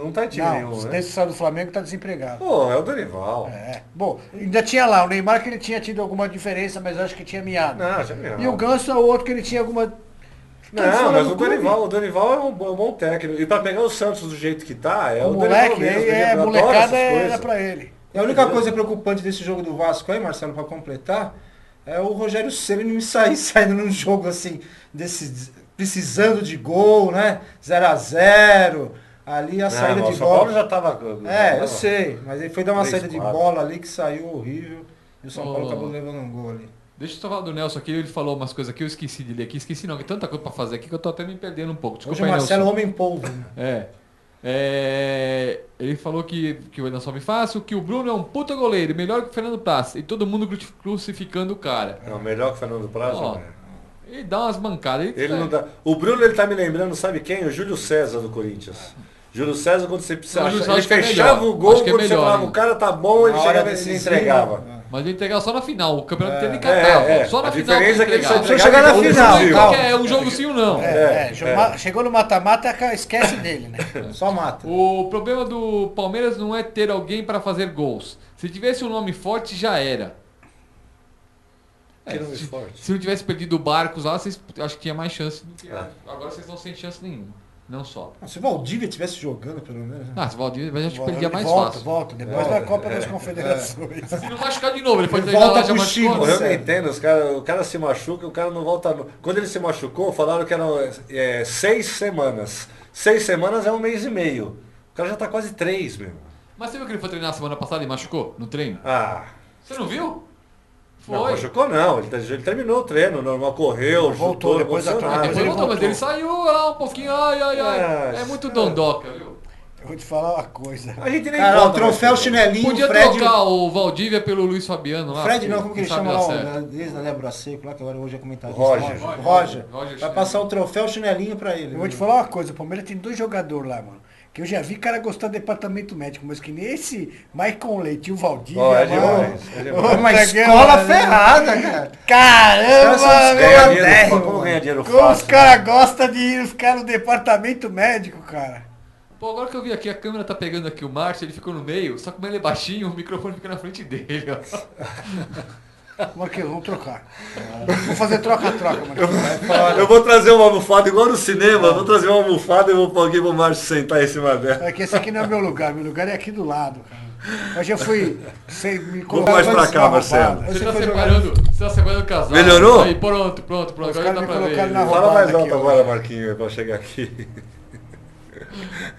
C: não tá em time nenhum,
A: Não,
C: né?
A: desde que saiu do Flamengo tá desempregado.
C: Pô, é o Dorival.
A: É. Bom, ainda tinha lá, o Neymar que ele tinha tido alguma diferença, mas eu acho que tinha miado.
C: Não, já me
A: E o Ganso é o outro que ele tinha alguma...
C: Não,
A: fora
C: mas
A: do
C: o Dorival é um bom técnico. E pra pegar o Santos do jeito que tá, é
A: O
C: o
A: moleque,
C: Dorival mesmo.
A: ele
C: ele
A: é
C: adora
A: molecada,
C: essas
A: era
C: coisas.
A: pra ele.
D: E a única coisa preocupante desse jogo do Vasco aí, Marcelo, pra completar, é o Rogério Ceni não saindo num jogo assim, precisando de gol, né? 0-0, ali a saída
C: Não,
D: de
C: o São Paulo
D: bola.
C: já tava...
D: É, eu sei, mas ele foi dar uma
C: 3-4.
D: saída de bola ali que saiu horrível. E o São Paulo
B: Oh.
D: acabou levando um gol ali.
B: Deixa eu só falar do Nelson aqui, ele falou umas coisas aqui, eu esqueci de ler aqui. Esqueci não, que tanta coisa pra fazer aqui que eu tô até me perdendo um pouco. Desculpa
D: Hoje o
B: aí,
D: Marcelo é
B: Nelson.
D: homem polvo. Né?
B: Ele falou que o Edan Sobe fácil, que o Bruno é um puta goleiro, melhor que o Fernando Praça. E todo mundo crucificando o cara.
C: Não, melhor que o Fernando Prazo,
B: Ó,
C: né?
B: ele dá umas bancadas.
C: Ele não dá... O Bruno, ele tá me lembrando, sabe quem? O Júlio César do Corinthians. Júlio César, quando você precisava...
B: Não, o Júlio
C: Ele
B: César acho que é
C: fechava
B: melhor.
C: o gol,
B: Acho que é
C: quando você
B: melhor,
C: falava,
B: hein?
C: o cara tá bom, ele
D: Na hora
C: chegava e se
D: decisiva,
C: entregava.
B: Mas ele entregava só na final. O campeonato inteiro ele catava. Só na
C: A
B: final.
C: diferença é que ele só
D: Precisa
C: entregava
D: chegar na
C: em
D: final,
C: Brasil.
D: calma.
B: É um jogo sim ou não.
A: Chegou no mata-mata, esquece dele, né?
D: Só mata.
B: O problema do Palmeiras não é ter alguém para fazer gols. Se tivesse um nome forte, já era.
C: Que nome forte.
B: Se não tivesse perdido o Barcos lá, vocês acho que tinha mais chance do que agora vocês estão sem chance nenhuma. Não só.
D: Se o Valdívia estivesse jogando, pelo menos.
B: Ah, se o Valdívia a gente perdia mais
A: volta,
B: fácil.
A: Volta, depois da Copa das Confederações.
B: Se não machucar de novo, ele pode
D: Ele
B: treinar
D: volta
B: lá, já
D: pro
B: machucou.
D: Chile.
C: Eu não
D: Sério.
C: entendo, o cara se machuca, o cara não volta. Quando ele se machucou, falaram que eram 6 semanas. 6 semanas é 1 mês e meio. O cara já tá quase 3, meu.
B: Mas você viu que ele foi treinar semana passada e machucou no treino?
C: Ah,
B: Você não viu?
C: não,
B: Foi.
C: machucou não. Ele terminou o treino, normal, correu,
A: Voltou,
C: chutou,
A: depois da
C: não aconteceu
A: troca,
C: nada.
B: Depois
A: ele
B: voltou, mas
A: voltou.
B: ele saiu lá um pouquinho, ai. É muito dondoca, viu?
A: Eu vou te falar uma coisa.
C: A gente nem
D: Cara, o
C: conta,
D: troféu
C: mas-
D: chinelinho,
B: Podia
D: Fred.
B: trocar o Valdívia pelo Luiz Fabiano lá.
D: Fred não, como que ele
B: sabe
D: chama
B: dar
D: lá?
B: certo.
D: Desde da Débora Seco, lá que agora hoje é comentarista.
C: Roger.
D: Roger.
B: Roger
D: Vai passar o troféu chinelinho pra ele.
A: Eu vou te falar uma coisa, o Palmeiras tem 2 jogadores lá, mano. Que eu já vi cara gostar do departamento médico, mas que nem esse Maicon Leite e o Valdívia,
C: Ó, é
A: mano.
C: demais, é demais.
D: É uma
A: Puta,
D: escola
A: que-
D: ferrada, cara.
A: Caramba,
D: Os caras são
C: Ganha
A: meu
C: dinheiro,
D: Décimo,
C: como ganha dinheiro
A: Como os
C: fácil?
A: caras gostam de ir, os caras no departamento médico, cara.
B: Pô, agora que eu vi aqui, a câmera tá pegando aqui o Márcio, ele ficou no meio, só que como ele é baixinho, o microfone fica na frente dele, ó.
A: Marquinhos, vamos trocar. Vou fazer troca-troca, Marquinhos.
C: Eu vou trazer uma almofada igual no cinema, vou trazer uma almofada e vou pôr aqui pro Márcio sentar em cima dela.
A: É que esse aqui não é meu lugar é aqui do lado, cara. Hoje eu fui me
C: Vou mais pra cá, Marcelo.
B: Você tá separando o casal.
C: Melhorou?
B: Aí, pronto,
A: Os
B: agora
A: caras
B: dá
A: me
B: pra ver.
A: colocaram na
C: Fala mais
A: roubada
C: alto
A: aqui, ó.
C: agora, Marquinhos, pra chegar aqui.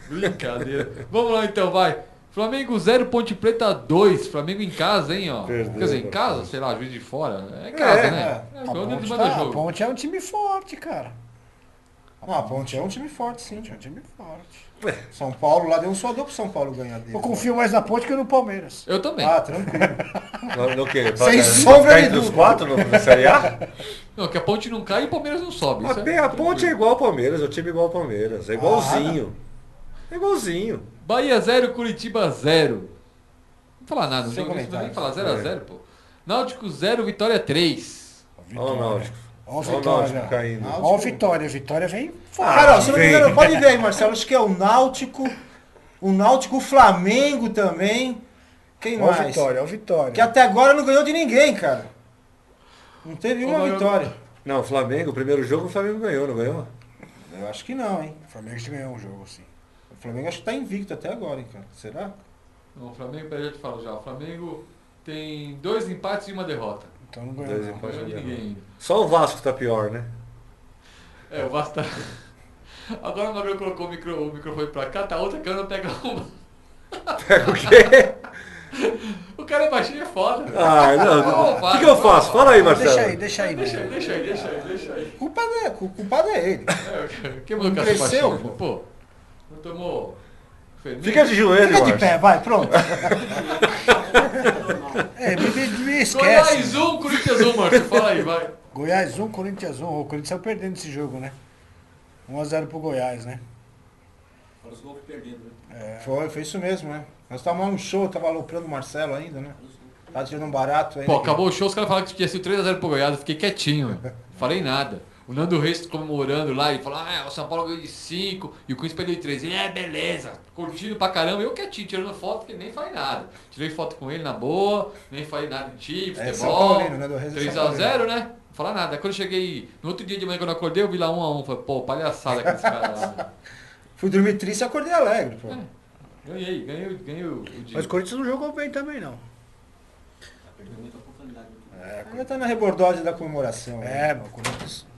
B: Brincadeira. Vamos lá então, vai. Flamengo 0, Ponte Preta 2. Flamengo em casa, hein, ó.
C: Perdeu,
B: Quer dizer, em casa,
C: rapaz.
B: sei lá, juiz de fora. É em casa, né?
A: A
B: Quando
A: Ponte,
B: eles mandam
A: a
B: jogo.
A: Ponte é um time forte, cara.
D: Não, a Ponte é um time forte, sim.
A: É um time forte.
D: São Paulo lá deu um suador pro São Paulo ganhar dele.
A: Eu confio mais na Ponte que no Palmeiras.
B: Eu também.
D: Ah, tranquilo.
C: No quê?
D: Sem
C: Pra
D: sombra
C: ficar
D: de
C: entre os
D: dúvida.
C: 4 na Série A?
B: Não, que a Ponte não cai e o Palmeiras não sobe. Isso
C: A Ponte é igual ao Palmeiras, é o time igual ao Palmeiras. É igualzinho. É igualzinho.
B: Bahia 0, Curitiba 0. Não vou falar nada, não
D: Sem
B: jogo isso, não nem
D: comentários.
B: falar 0x0, pô. Náutico 0, Vitória 3.
C: Olha o Náutico.
A: Ó o
C: Olha o
A: Vitória.
C: Náutico caindo.
A: Ó o Vitória. Vitória vem forte.
D: Cara, se não me
C: vem.
D: engano, pode ver aí, Marcelo. Acho que é o Náutico, o Flamengo também. Quem
A: Ó o
D: mais?
A: Vitória, ó o Vitória.
D: Que até agora não ganhou de ninguém, cara. Não teve uma
B: Agora-
D: vitória.
C: Não, o Flamengo, o primeiro jogo o Flamengo ganhou, não ganhou?
D: Eu acho que não, hein.
A: O Flamengo já ganhou um jogo, sim.
D: O Flamengo acho que tá invicto até agora, hein, cara. Será?
B: Não, o Flamengo, peraí, eu te falo já. O Flamengo tem 2 empates e 1 derrota.
A: Então não ganhou.
C: Dois
A: Não.
B: Não
C: empates.
B: ganhou de ninguém ainda.
C: Só o Vasco tá pior, né?
B: É, o Vasco tá... Agora o Magrão colocou o microfone pra cá, tá outra câmera pega uma.
C: Pega o quê?
B: O cara é baixinho, é foda.
C: Ah, não. O que eu faço? Fala aí, Marcelo.
A: Deixa aí, deixa aí.
B: Deixa
A: Deixa
B: aí, deixa aí.
D: O culpado é ele.
B: Quem mandou
D: Não
B: o cara
D: cresceu,
B: baixinho? Pô, não tomou...
C: Fica de joelho,
D: Fica de
C: Márcio.
D: pé, vai, pronto.
A: me esquece.
B: Goiás 1, Corinthians 1, Márcio. Fala aí, vai.
A: Goiás 1, Corinthians 1. O Corinthians saiu perdendo esse jogo, né? 1x0 pro Goiás, né?
E: Fora os gols perdendo, né?
D: Foi isso mesmo, né? Nós tomamos um show, tava aloprando o Marcelo ainda, né? Tá tirando um barato ainda.
B: Pô, acabou o show, os caras falaram que tinha sido 3x0 pro Goiás. Eu fiquei quietinho, meu. Falei nada. O Nando Reis comemorando lá e falou: o São Paulo ganhou de 5 e o Corinthians perdeu de 3. Ele, beleza. Curtindo pra caramba. Eu quietinho, tirando foto, porque nem falei nada. Tirei foto com ele na boa, nem falei nada de time,
D: É, São
B: futebol.
D: Paulino, Nando Reis é São
B: 3x0, né? Não falar nada. Aí quando eu cheguei, no outro dia de manhã, quando eu acordei, eu vi lá 1x1. Falei, pô, palhaçada aqueles caras lá.
D: Fui dormir triste e acordei alegre, pô.
B: Ganhei o dia.
A: Mas o Corinthians não jogou bem também, não.
E: Tá perdendo muita oportunidade.
D: Ainda tá na rebordose da comemoração. né?
A: É, mas o Corinthians...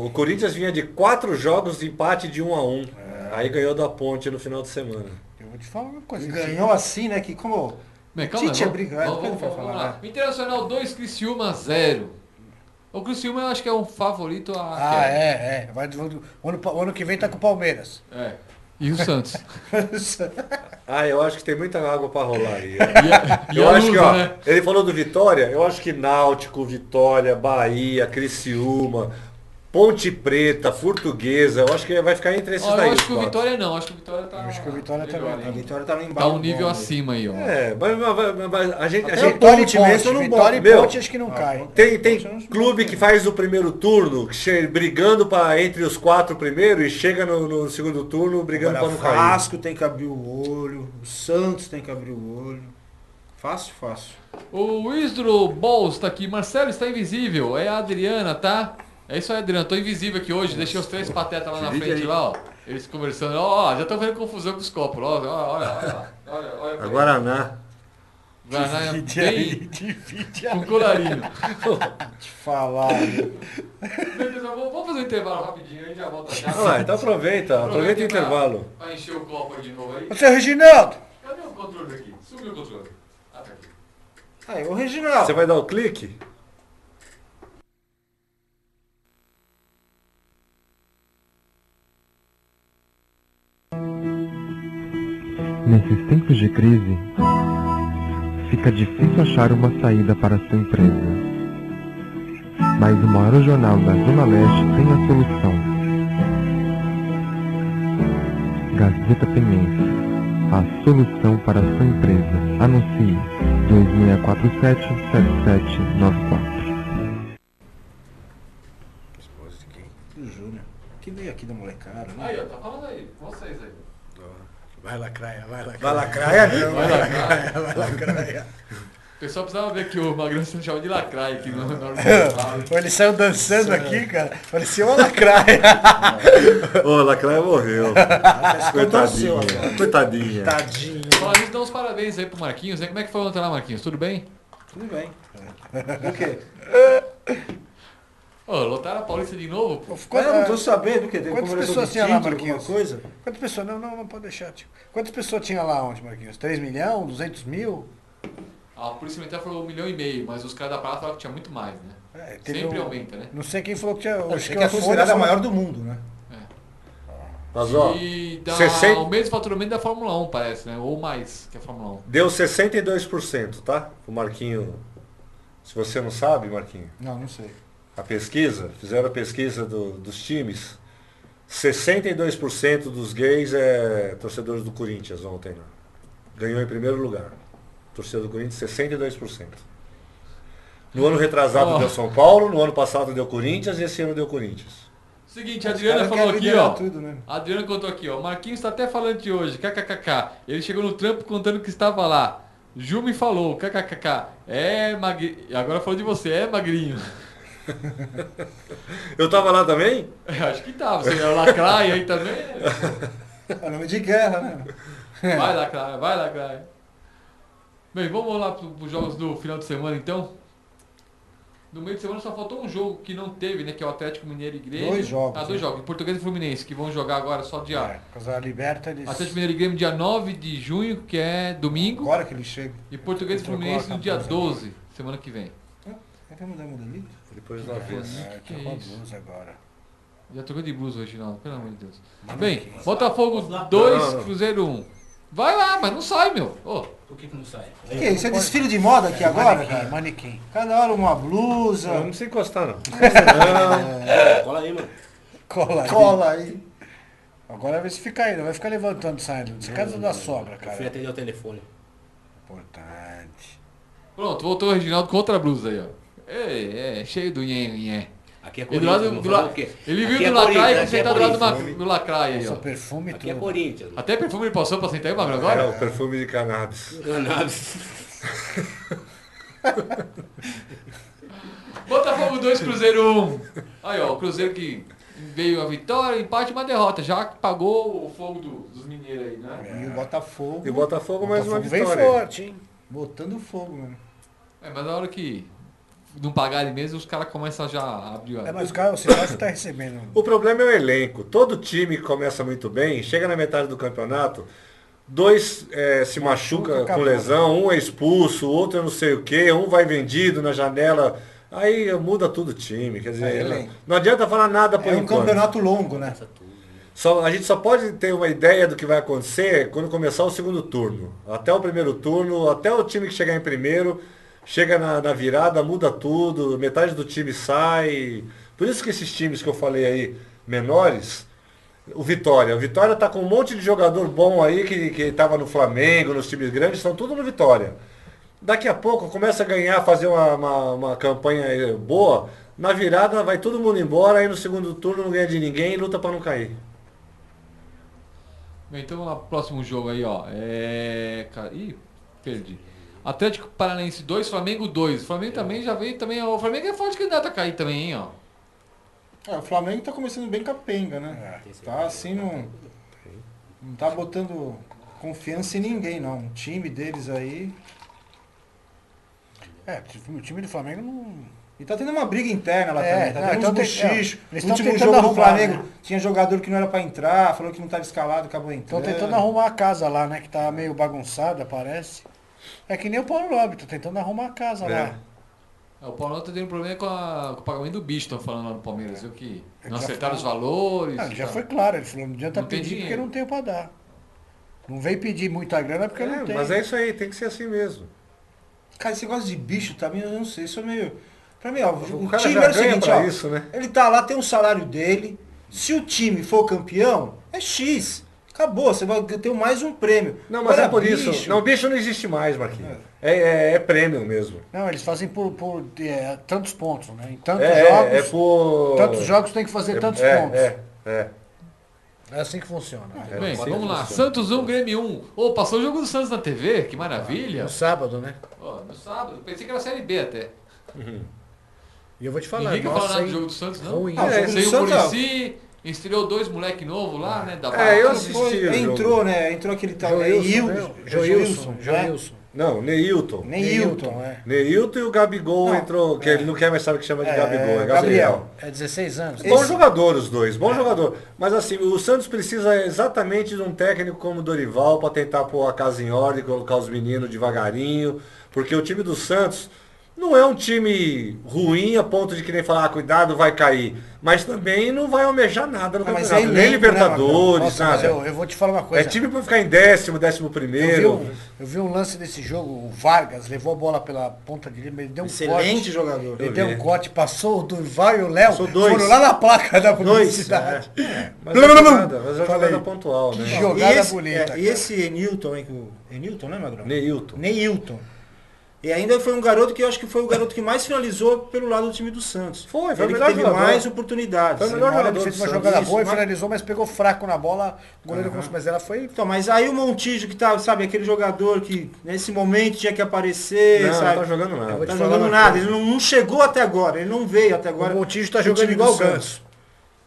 C: O Corinthians vinha de 4 jogos de empate de 1-1. Aí ganhou da Ponte no final de semana.
A: Eu vou te falar uma coisa.
D: Ganhou assim, né? Que como...
B: Bem, calma,
D: Tite é
B: vamos-
D: brigado,
B: vamos-
D: depois ele vai
B: vamos
D: falar,
B: lá. Internacional 2, Criciúma 0. O Criciúma eu acho que é um favorito a...
A: Ah, é. O ano que vem tá com o Palmeiras.
B: É. E o Santos.
C: Ah, eu acho que tem muita água pra rolar aí.
B: E
C: Eu
B: a
C: acho que,
B: Lusa,
C: ó,
B: né?
C: ele falou do Vitória, eu acho que Náutico, Vitória, Bahia, Criciúma, Ponte Preta, Portuguesa, eu acho que vai ficar entre esses daí.
B: Eu acho
C: os
B: que o
C: quatro.
B: Vitória não, acho que o Vitória tá.
A: Acho que o Vitória
B: melhor,
A: também.
B: hein?
D: A Vitória tá no
B: Tá
D: embalo.
B: um nível
D: bom,
B: acima aí, ó.
C: Mas a gente,
D: Até
C: a gente
A: Vitória e
D: Ponte mesmo
A: Ponte.
D: não
A: Vitória e
C: bota.
A: Ponte acho que não cai.
C: tem clube que faz o primeiro turno, brigando para entre os 4 primeiros e chega no segundo turno brigando para
D: Agora,
C: não cair.
D: Vasco tem que abrir o olho, o Santos tem que abrir o olho. Fácil.
B: O Isdro Balls tá aqui. Marcelo está invisível. É a Adriana, tá? É isso aí, Adriana. Tô invisível aqui hoje. Deixei os 3 patetas lá na frente, lá, ó. Eles conversando. Ó, já estão fazendo confusão com os copos. Ó, olha.
C: Agora não.
B: Guaraná
A: Divide aí,
B: bem
A: divide
B: com colarinho.
D: Te falar.
B: Beleza, vamos fazer um intervalo rapidinho aí, já volta já.
C: Então aproveita o intervalo.
B: Pra encher o copo aí de novo aí.
A: Ô, seu Reginaldo!
B: Cadê o controle aqui? Sumiu o controle. Ah, tá aqui.
D: Aí, o Reginaldo.
C: Você vai dar o clique?
F: Nesses tempos de crise, fica difícil achar uma saída para sua empresa. Mas o maior jornal da Zona Leste tem a solução. Gazeta Penhense, a solução para sua empresa. Anuncie 2647-7794.
D: O Júnior. Que veio aqui da molecada, né?
B: Aí, ó, tá falando aí. Vocês aí.
A: Vai lacraia, vai lacraia.
D: Vai lacraia não.
B: Vai lacraia.
A: Vai lacraia.
B: O pessoal precisava ver que o Magrão se chama de lacraia aqui no
A: Ele saiu dançando aqui, cara. Parecia uma lacraia.
C: Ô, Lacraia morreu.
D: Coitadinho.
C: Coitadinha.
D: Tadinho.
B: Fala nisso, dá uns parabéns aí pro Marquinhos. Como é que foi ontem lá, Marquinhos? Tudo bem?
D: Tudo bem. O quê?
B: Ô, lotaram a Paulista de novo? Pô.
D: Eu não tô sabendo o quê?
A: Quantas
D: Como eu
A: pessoas
D: tô
A: tinha lá,
D: título,
A: Marquinhos?
D: alguma coisa?
A: Quantas pessoas? Não pode deixar, tio. Quantas pessoas tinha lá ontem, Marquinhos? 3 milhões? 200 mil?
B: A Polícia Militar falou 1,5 milhão, mas os caras da praça falaram que tinha muito mais, né? Sempre aumenta, né?
A: Não sei quem falou que tinha.
D: Acho que é considerada a maior do mundo, né?
C: Mas ó,
B: E dá
C: 60
B: o mesmo faturamento da Fórmula 1, parece, né? Ou mais que a Fórmula 1.
C: deu 62%, tá? O Marquinho. Se você não sabe, Marquinho,
D: Não sei.
C: a pesquisa, fizeram a pesquisa dos times. 62% dos gays é torcedores do Corinthians ontem, né? Ganhou em primeiro lugar. Torcedor do Corinthians, 62%. No ano retrasado deu São Paulo, no ano passado deu Corinthians e esse ano deu Corinthians.
B: Seguinte, a Adriana falou aqui,
D: liderar
B: ó.
D: tudo, né?
B: A Adriana contou aqui, ó. Marquinhos tá até falante hoje, kkkk. Ele chegou no trampo contando que estava lá. Ju me falou, kkkk. É magrinho. Agora falou de você, é magrinho.
C: Eu tava lá também?
B: Acho que tá. Você é o lacraia aí também.
D: É nome de guerra, né?
B: Vai lacraia, vai lacraia. Bem, vamos lá pros jogos do final de semana então. No meio de semana só faltou um jogo que não teve, né? Que é o Atlético Mineiro e Grêmio.
D: 2 jogos.
B: Ah, 2 jogos. Português e Fluminense, que vão jogar agora só dia...
A: Por causa da Liberta, eles.
B: Atlético Mineiro e Grêmio dia 9 de junho, que é domingo.
D: Agora que ele chega.
B: E Português e Fluminense no dia 12, semana que vem.
D: Vai mudar modelito?
C: Depois da vez.
B: Que
A: Tá com a
B: isso?
A: blusa agora.
B: Já trocou de blusa, Reginaldo, pelo amor de Deus.
A: Mas
B: Bem,
A: não quis.
B: Botafogo
C: Não,
B: 2,
C: não.
B: Cruzeiro 1. Vai lá, mas não sai, meu. Ô,
E: Por que não sai?
D: O que? Isso é desfile de moda aqui agora,
A: Manequim,
D: cara?
A: manequim.
D: Cada hora uma blusa.
C: Não precisa encostar, não.
E: Cola aí, mano.
A: Cola aí.
D: Cola aí.
A: Agora vai se ficar aí, não vai ficar levantando, saindo. De casa da sogra,
E: Eu fui
A: cara.
E: atender o telefone.
A: Importante.
B: pronto, voltou o Reginaldo com outra blusa aí, ó. Cheio do nhen.
E: Aqui é
B: Ele,
E: Corinthians.
B: do,
E: vamos
B: do,
E: fazer
B: la-
E: o quê?
B: ele viu
E: Aqui
B: do
E: é
B: Lacraia e
E: Corinthians,
B: você tá
E: aqui
B: do
E: é
B: lado
E: Corinthians.
B: do Lacraia aí,
A: Passa
B: ó.
A: perfume e
E: Aqui é
A: tudo.
E: Corinthians.
B: Até perfume ele passou pra sentar aí, Magro,
C: É,
B: agora?
C: o perfume de cannabis.
E: Cannabis.
B: Botafogo 2, Cruzeiro 1. Aí, ó, o Cruzeiro que veio a vitória, empate e uma derrota. Já pagou o fogo dos mineiros aí, né?
D: E o Botafogo.
C: E o Botafogo mais uma
A: Botafogo vem
C: vitória.
A: forte, hein?
D: Botando fogo, mano.
B: Mas na hora que não pagarem mesmo, os caras começam já a abrir a...
A: Mas o cara, você já está recebendo.
C: O problema é o elenco. Todo time que começa muito bem, chega na metade do campeonato, dois se machuca com
A: acabou.
C: lesão, um é expulso, o outro é não sei o quê, um vai vendido na janela. Aí muda tudo o time. Quer dizer,
D: elenco.
C: não adianta falar nada por
D: É um
C: enquanto.
D: campeonato longo, né?
C: A gente só pode ter uma ideia do que vai acontecer quando começar o segundo turno. Até o primeiro turno, até o time que chegar em primeiro, chega na virada, muda tudo, metade do time sai, Por isso que esses times que eu falei aí, menores, o Vitória tá com um monte de jogador bom aí que tava no Flamengo, nos times grandes, estão tudo no Vitória. Daqui a pouco começa a ganhar, fazer uma campanha boa, na virada vai todo mundo embora, aí no segundo turno não ganha de ninguém e luta para não cair.
B: Bem, então vamos lá pro próximo jogo aí, ó. Ih, perdi. Atlético Paranaense 2, Flamengo 2. O Flamengo também já veio também. O Flamengo é forte candidato a cair também, hein, ó.
D: O Flamengo tá começando bem capenga, né? Tá assim, não tá botando confiança em ninguém, não. O time deles aí...
A: O time do Flamengo não...
D: E tá tendo uma briga interna lá também, tá tendo
A: então
D: uns buchichos.
A: eles
D: No
A: estão
D: último
A: tentando
D: jogo do
A: arrumar,
D: Flamengo
A: né?
D: tinha jogador que não era pra entrar, falou que não tava escalado, acabou
A: Estão
D: entrando.
A: tentando arrumar a casa lá, né? Que tá meio bagunçada, parece. É que nem o Paulo Nobre, tá tentando arrumar a casa lá.
B: O Paulo tá tendo problema com o pagamento do bicho, estão falando lá no Palmeiras, viu? Que não
A: já
B: acertaram os
A: falou.
B: valores.
A: Não, já
B: tá.
A: foi claro, ele falou, não adianta
B: Não tem
A: pedir porque
B: dinheiro.
A: não tenho pra dar. Não vem pedir muita grana porque não tem.
C: Mas é isso aí, tem que ser assim mesmo.
D: Cara, esse negócio de bicho também, eu não sei, isso é meio... Pra mim, ó,
C: O
D: o
C: cara
D: time
C: já
D: é o
C: ganha
D: seguinte,
C: pra
D: ó,
C: isso, né?
D: ele tá lá, tem um salário dele, se o time for campeão, é X. Acabou, você vai ter mais um prêmio.
C: Não, mas
D: Agora,
C: é por
D: bicho,
C: isso. Não, bicho não existe mais, Marquinhos. É prêmio mesmo.
A: Não, eles fazem por tantos pontos, né? Em tantos
C: É
A: jogos.
C: por...
A: Tantos jogos tem que fazer tantos pontos.
C: É.
A: É assim que funciona.
B: Bem,
C: sim,
B: vamos lá.
C: funciona.
B: Santos 1, Grêmio 1. Ô, passou o jogo do Santos na TV, que maravilha.
A: No sábado, né?
B: Ó, no sábado, pensei que era Série B até.
A: E eu vou te falar,
B: Ninguém quer falar nada
A: hein?
B: do jogo do Santos, não?
A: Ruim.
D: Ah, o jogo do
B: Sem o
D: Santos, ó.
B: Muricy, estreou 2 moleque novo lá, né? Da
C: eu
B: base.
C: assisti o jogo.
D: entrou, né? Entrou aquele tal
A: Joilson.
C: Não, Neilton.
D: Neilton.
C: Neilton e o Gabigol
D: Não,
C: entrou, que ele não quer mais saber que chama de
D: É,
C: Gabigol, é
D: Gabriel.
A: É 16 anos.
C: Bom jogador os dois, bom jogador. Mas assim, o Santos precisa exatamente de um técnico como o Dorival para tentar pôr a casa em ordem, colocar os meninos devagarinho, porque o time do Santos não é um time ruim a ponto de que nem falar, cuidado, vai cair. Mas também não vai almejar nada no
D: Mas
C: campeonato.
D: é
C: Nem
D: elenco, né,
C: Libertadores,
A: Nossa, mas
C: nada.
A: eu vou te falar uma
C: É
A: coisa.
C: time para ficar em décimo primeiro.
A: Eu vi um lance desse jogo, o Vargas levou a bola pela ponta direita, ele deu um
D: Excelente
A: corte.
D: jogador.
A: Ele
C: Eu
A: deu
C: vi.
A: um corte, passou o Durval e o Léo,
D: Passou dois.
A: foram lá na placa da
D: Dois,
A: publicidade.
C: Mas é jogada pontual, né?
A: Que jogada
D: esse,
A: bonita.
D: e esse Enilton aí, Enilton, né, Magrão?
C: Neilton.
D: Neilton. E ainda foi um garoto que eu acho que foi o garoto que mais finalizou pelo lado do time do Santos.
C: Foi o
D: Ele que
C: melhor
D: teve
C: jogador.
D: mais oportunidades.
C: Foi o melhor
A: Uma hora
C: jogador
A: ele fez
C: do
A: uma
C: Santos.
A: jogada
D: Isso,
A: boa e
D: mas-
A: finalizou, mas pegou fraco na bola, o goleiro conseguiu, mas ela foi...
D: Então, mas aí o Montijo que tá, sabe, aquele jogador que nesse momento tinha que aparecer,
C: Não,
D: sabe?
C: não tá jogando
A: Eu vou
C: nada.
A: te
D: Tá
A: falar
D: jogando
A: uma
D: nada,
A: coisa.
D: ele não chegou até agora, ele não veio até agora.
A: O Montijo tá
D: pro
A: jogando
D: time
A: igual o
D: do Santos.
A: Ganso.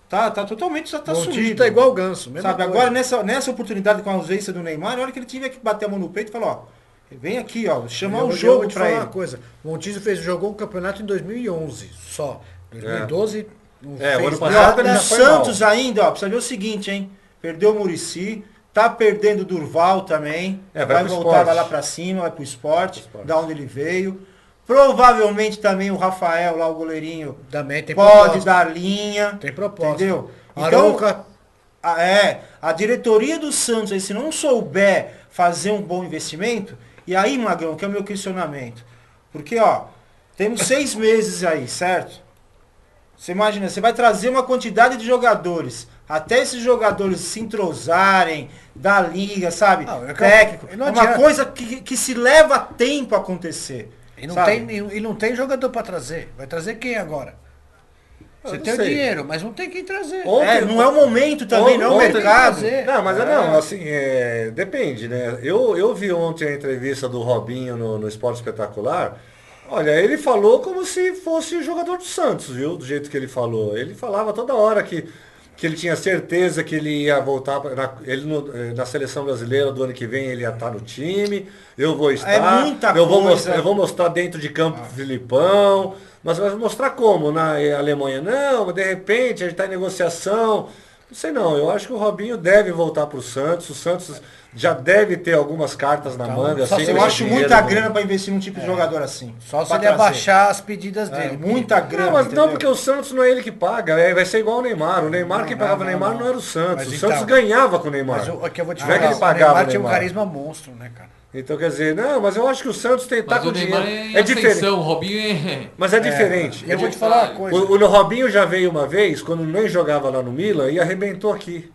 D: Tá totalmente, tá
A: O Montijo
D: sumido.
A: tá igual o Ganso, mesma
D: Sabe,
A: coisa.
D: agora nessa oportunidade com a ausência do Neymar, na hora que ele tiver que bater a mão no peito e falar, ó, vem aqui, ó, chamar o
A: Eu
D: jogo
A: vou te
D: pra
A: falar
D: ele.
A: uma coisa. O Montijo jogou o campeonato em 2011 só. 2012 não
C: O
A: fez
C: ano
A: nada.
C: passado ele
D: E o
C: já foi
D: Santos
C: mal.
D: ainda, ó, precisa ver o seguinte, hein? Perdeu o Muricy, tá perdendo o Durval também.
C: É, vai
D: vai
C: pro
D: voltar,
C: esporte.
D: vai lá pra cima, vai pro esporte, da onde ele veio. Provavelmente também o Rafael, lá o goleirinho,
A: Também tem
D: pode
A: proposta.
D: dar linha.
A: Tem proposta.
D: Entendeu?
A: Arouca,
D: A diretoria do Santos, aí, se não souber fazer um bom investimento, e aí, Magrão, que é o meu questionamento. Porque, ó, temos 6 meses aí, certo? Você imagina, você vai trazer uma quantidade de jogadores, até esses jogadores se entrosarem, da liga, sabe?
A: Não, é que
D: Técnico.
A: eu- não
D: É uma
A: adianta.
D: coisa que se leva tempo a acontecer.
A: e não,
D: sabe?
A: e não tem jogador pra trazer. Vai trazer quem agora? Você
C: não
A: tem o
C: sei.
A: dinheiro, mas não tem quem trazer.
C: Ontem-
D: Não é o momento também, não é o
C: Ontem-
D: mercado.
A: Fazer.
C: Não, mas não, assim, depende, né? Eu vi ontem a entrevista do Robinho no Esporte Espetacular. Olha, ele falou como se fosse jogador do Santos, viu? Do jeito que ele falou. Ele falava toda hora que ele tinha certeza que ele ia voltar, na seleção brasileira do ano que vem ele ia estar no time, eu vou estar,
D: muita
C: eu vou
D: coisa.
C: eu vou mostrar dentro de campo pro Filipão, mas vai mostrar como? Na Alemanha? Não, mas de repente a gente está em negociação. Não sei não, eu acho que o Robinho deve voltar para o Santos já deve ter algumas cartas na manga.
A: só
C: assim,
A: se
D: Eu
C: com
D: acho
C: dinheiro,
D: muita
C: né?
D: grana para investir num tipo de jogador assim.
A: Só se
D: pra
A: ele
D: trazer.
A: abaixar as pedidas
D: É,
A: dele.
D: muita grana.
C: Não, mas não,
D: entendeu?
C: porque o Santos não é ele que paga, vai ser igual o Neymar. O Neymar que pagava o Neymar não era o Santos.
A: Mas
C: o
A: então-
C: Santos ganhava com o Neymar.
A: Mas o que eu vou te
C: Não é
A: falar,
C: que ele
A: o
C: pagava
A: Neymar
C: o
A: tinha um
C: Neymar.
A: carisma monstro, né, cara?
C: Então, quer dizer, não, mas eu acho que o Santos tem tá
B: Mas
C: com
B: o Neymar
C: dinheiro.
B: é
C: É diferente.
B: ascensão, o Robinho é...
C: Mas é diferente.
A: Eu vou te falar uma coisa.
C: O Robinho já veio uma vez, quando nem jogava lá no Milan, e arrebentou aqui.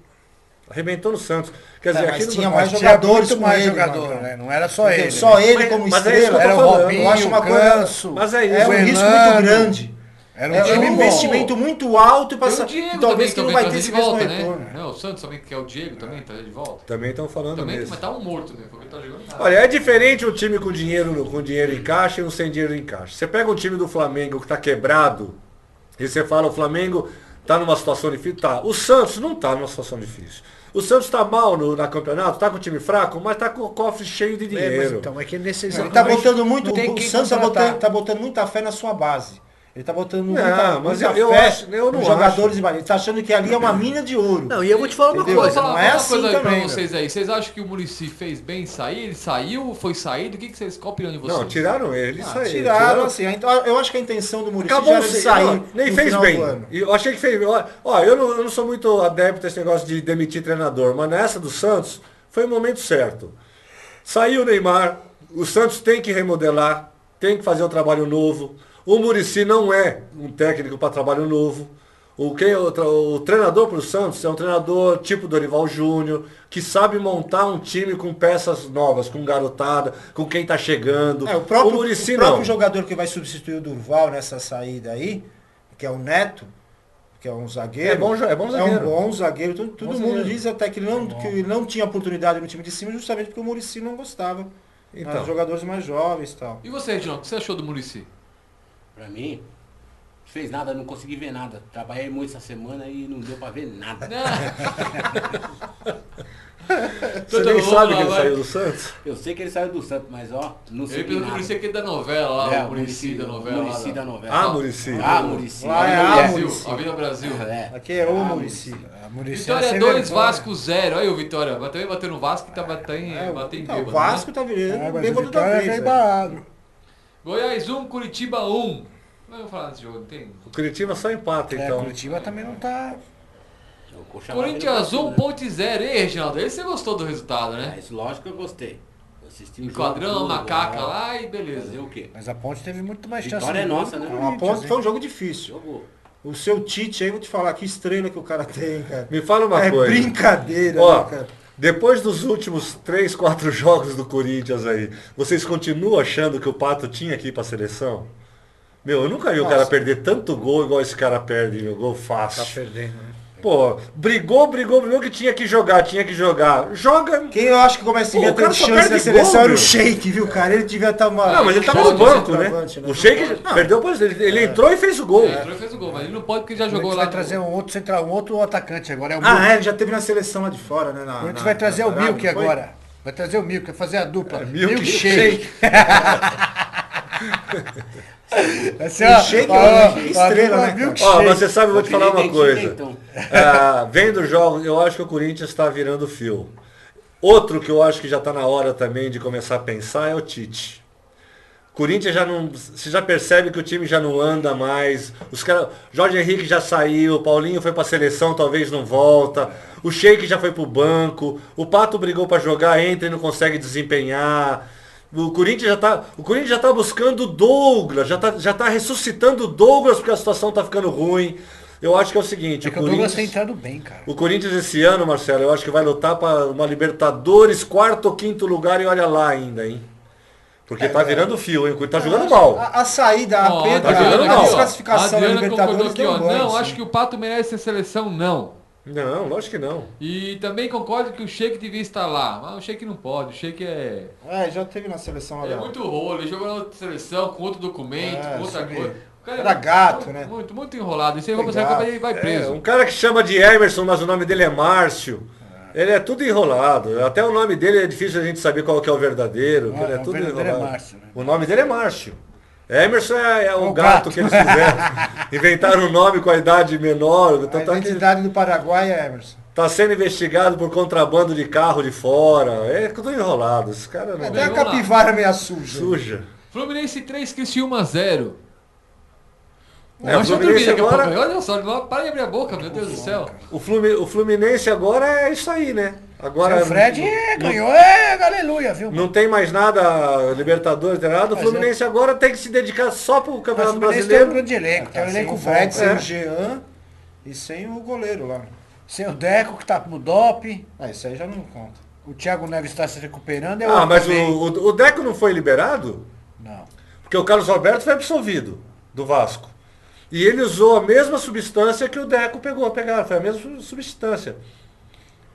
C: Arrebentou no Santos. Quer dizer,
D: mas
C: aqui no
D: tinha
A: Mas
D: mais
A: tinha
D: jogadores
A: muito
D: com
A: mais
D: ele,
A: jogador,
D: Marcão.
A: né? Não era só ele.
D: Só
A: né?
D: ele como
C: mas é isso que eu
D: estrela.
C: tô
A: Era o
C: falando.
A: Robinho,
D: Eu acho uma
A: o
D: coisa-
A: Ganso.
C: Mas é isso.
D: É um
A: o
D: risco
A: Fernando.
D: muito grande.
A: Era um
D: É
A: time
D: um
A: bom.
D: investimento muito alto para
B: Tem o Diego
D: talvez que
B: também,
D: não vai
B: talvez
D: ter esse
B: trazer
D: mesmo
B: de volta,
D: retorno.
B: né? Não, o Santos também, que é o Diego também, tá de volta.
C: Também estão falando
B: Também,
C: mesmo.
B: mas tá um morto, né? Porque tá jogando nada.
C: Olha, é diferente um time com dinheiro em caixa e um sem dinheiro em caixa. Você pega um time do Flamengo que está quebrado e você fala, o Flamengo está numa situação difícil. Tá. O Santos não está numa situação difícil. O Santos está mal na campeonato, está com o time fraco, mas está com o cofre cheio de
A: É, mas
C: dinheiro.
A: então, é que nesse
D: Ele tá botando muito.
A: não tem
D: O
A: quem
D: Santos
A: contratar.
D: tá botando muita fé na sua base. Ele tá botando
C: mas
D: muita
C: eu
D: fé
C: acho- eu não
D: nos jogadores de base. Ele tá achando que ali é uma mina de ouro.
A: Não, e eu vou te falar uma
D: Entendeu?
A: coisa.
D: Não
B: Vou
D: é
B: falar
D: assim
B: uma coisa
D: também,
B: pra vocês aí. Vocês acham que o Muricy fez bem em sair? Ele saiu, foi saído? Qual a opinião de vocês?
C: Não, tiraram ele. Isso aí.
D: Tiraram, assim. Então, eu acho que a intenção do Muricy já
C: Acabou
D: era de
C: sem-
D: sair.
C: não, nem
D: no
C: fez
D: final
C: bem.
D: do ano.
C: E eu achei que fez. Ó, eu não sou muito adepto a esse negócio de demitir treinador, mas nessa do Santos foi o momento certo. Saiu o Neymar, o Santos tem que remodelar, tem que fazer um trabalho novo. O Muricy não é um técnico para trabalho novo. O treinador para o Santos é um treinador tipo Dorival Júnior, que sabe montar um time com peças novas, com garotada, com quem está chegando.
D: O próprio
C: Muricy não.
D: jogador que vai substituir o Durval nessa saída aí, que é o Neto, que é um zagueiro.
C: É bom zagueiro.
D: É um bom zagueiro. Todo
C: Bom
D: mundo
C: zagueiro.
D: diz até que ele não tinha oportunidade no time de cima, justamente porque o Muricy não gostava.
C: Então.
D: Os jogadores mais jovens e tal.
B: E você, Reginaldo, o que você achou do Muricy?
E: Pra mim, não fez nada, não consegui ver nada. Trabalhei muito essa semana e não deu pra ver nada.
C: Você nem sabe que ele saiu do Santos?
E: Eu sei que ele saiu do Santos, mas ó, não sei
B: Ele pelo
E: nada.
B: Muricy aquele da novela lá,
E: É,
B: o Muricy da novela.
E: Muricy
B: lá,
E: da novela.
C: Ah, Muricy.
E: Muricy.
D: Lá é
B: Avenida
D: a
B: Brasil,
D: Muricy.
B: Avenida Brasil.
E: É.
D: Aqui é o Muricy.
A: A Muricy
B: Vitória
A: era sem
B: 2,
A: vergonha.
B: Vasco 0. Olha aí o Vitória. Também bateu no Vasco que tá batendo em
D: Então,
B: bêbado,
D: o Vasco
B: né?
D: tá virando
A: É, mas o
D: bêbado da
A: Vitória
D: vez.
A: veio
D: velho.
A: barrado.
B: Goiás 1, Curitiba 1. Não vou falar desse jogo, não tem?
C: O Curitiba só empata,
A: É,
C: então.
A: Curitiba também não tá...
E: O Coxa
B: Corinthians
E: vai
B: 1,
E: né?
B: Ponte 0. Ei, Reginaldo, aí você gostou do resultado, né?
E: Isso, lógico que eu gostei. Eu assisti o
B: Enquadrão,
E: jogo,
B: macaca
E: tudo,
B: lá e
E: Fazer
B: beleza.
E: o quê?
A: Mas a Ponte teve muito mais chance.
E: Vitória é
A: de gol
E: nossa,
A: do
E: né?
A: que o
D: Uma
A: Corinthians,
D: ponte foi um jogo difícil.
E: Jogou.
D: O seu Tite aí, vou te falar, que estrela que o cara tem, cara.
C: Me fala uma
D: É
C: coisa.
D: brincadeira,
C: Ó,
D: né, cara?
C: depois dos últimos 3, 4 jogos do Corinthians aí, vocês continuam achando que o Pato tinha que ir pra seleção? Meu, eu nunca vi o cara perder tanto gol igual esse cara perde, meu gol fácil.
A: Tá perdendo, né?
C: Pô, brigou que tinha que jogar. Joga.
D: Quem eu acho que começa a
C: Pô, o
D: ter
C: cara só
D: chance na
C: perde
D: seleção
C: gol,
D: era o
C: meu.
D: Sheik, viu, cara? Ele devia estar uma...
C: Não, mas ele tava
B: Pode
C: no banco,
D: ser
C: né?
D: centroavante, né?
C: O Sheik perdeu, pois ele entrou e fez o gol.
B: Entrou e fez o gol, mas ele não pode porque já
A: O
B: jogou
A: Corinthians
B: lá.
A: vai trazer um outro central, um outro atacante agora. É o
D: Ah, é, ele já teve na seleção lá de fora, né?
A: O Corinthians vai trazer o Milk agora. Vai trazer o Milk, vai fazer a dupla.
C: Milkshake.
A: Vai ser a
D: Milkshake
A: ó,
D: é uma
A: ó,
D: estrela,
A: a
D: né, cara?
A: Milkshake.
C: Ó, mas você sabe, eu vou te falar uma
E: Tem
C: coisa.
E: então.
C: Vendo os jogos, eu acho que o Corinthians está virando fio. Outro que eu acho que já está na hora também de começar a pensar é o Tite. Corinthians já não. Você já percebe que o time já não anda mais. Os cara, Jorge Henrique já saiu, o Paulinho foi para a seleção, talvez não volta. O Sheik já foi para o banco. O Pato brigou para jogar, entra e não consegue desempenhar. O Corinthians já tá buscando o Douglas, já tá ressuscitando o Douglas porque a situação tá ficando ruim. Eu acho que é o seguinte,
A: É que o Douglas tem entrado bem, cara.
C: o Corinthians esse ano, Marcelo, eu acho que vai lutar para uma Libertadores, 4º ou 5º lugar e olha lá ainda, hein? Porque tá virando fio, hein? Tá jogando mal.
D: A saída, a
B: Ó,
D: perda,
B: Adriana
D: a
B: aqui, ó.
D: desclassificação da
B: Adriana concordou
D: Libertadores
B: aqui,
D: deu
B: ó.
D: banho,
B: Não,
D: sim.
B: acho que o Pato merece a seleção, não.
C: Não, lógico que não.
B: E também concordo que o Sheik devia estar lá. Mas o Sheik não pode, o Sheik é
D: Já teve na seleção lá.
B: muito rolo. Ele jogou na outra seleção, com outro documento, com outra
D: sabe,
B: coisa. O cara
D: era gato, né?
B: Muito enrolado. Isso aí eu vou
D: Foi
B: pensar que
D: gato.
B: ele vai preso.
C: Um cara que chama de Emerson, mas o nome dele é Márcio. Ele é tudo enrolado. Até o nome dele é difícil a gente saber qual que é o verdadeiro.
A: Ah,
C: Ele é
A: o
C: tudo
A: verdadeiro
C: enrolado.
A: é Márcio, né?
C: O nome dele é Márcio. Emerson é o
A: O
C: gato
A: gato.
C: que eles fizeram. Inventaram um nome com a idade menor.
D: A
C: Então
D: identidade do Paraguai é Emerson.
C: tá sendo investigado por contrabando de carro de fora. É tudo enrolado. Esse cara não
D: Até a
B: vamos lá.
D: capivara meia suja.
C: suja.
B: Fluminense 3, Criciúma 0.
C: É, o
B: Deixa eu
C: Fluminense
B: dormir daqui a
C: agora-
B: pouco. Olha só, não para de abrir a boca, meu Deus do céu.
C: O Fluminense agora é isso aí, né? Agora
A: O Fred
C: não-
A: ganhou, aleluia, viu?
C: Não tem mais nada, Libertadores, não tem nada. O
A: Mas
C: Fluminense agora tem que se dedicar só pro
A: Mas o
C: Campeonato
A: Fluminense tem um
C: Brasileiro.
A: grande elenco, tem um
D: Sem
A: elenco
D: o
A: bom.
D: Fred, sem
C: É.
D: o Jean e sem o goleiro lá.
A: Sem o Deco, que tá no DOP.
D: Ah, isso aí já não conta.
A: O Thiago Neves está se recuperando. é
C: Ah,
A: outro
C: mas
A: também.
C: o Deco não foi liberado?
A: Não.
C: Porque o Carlos Alberto foi absolvido do Vasco. E ele usou a mesma substância que o Deco pegaram, foi a mesma substância.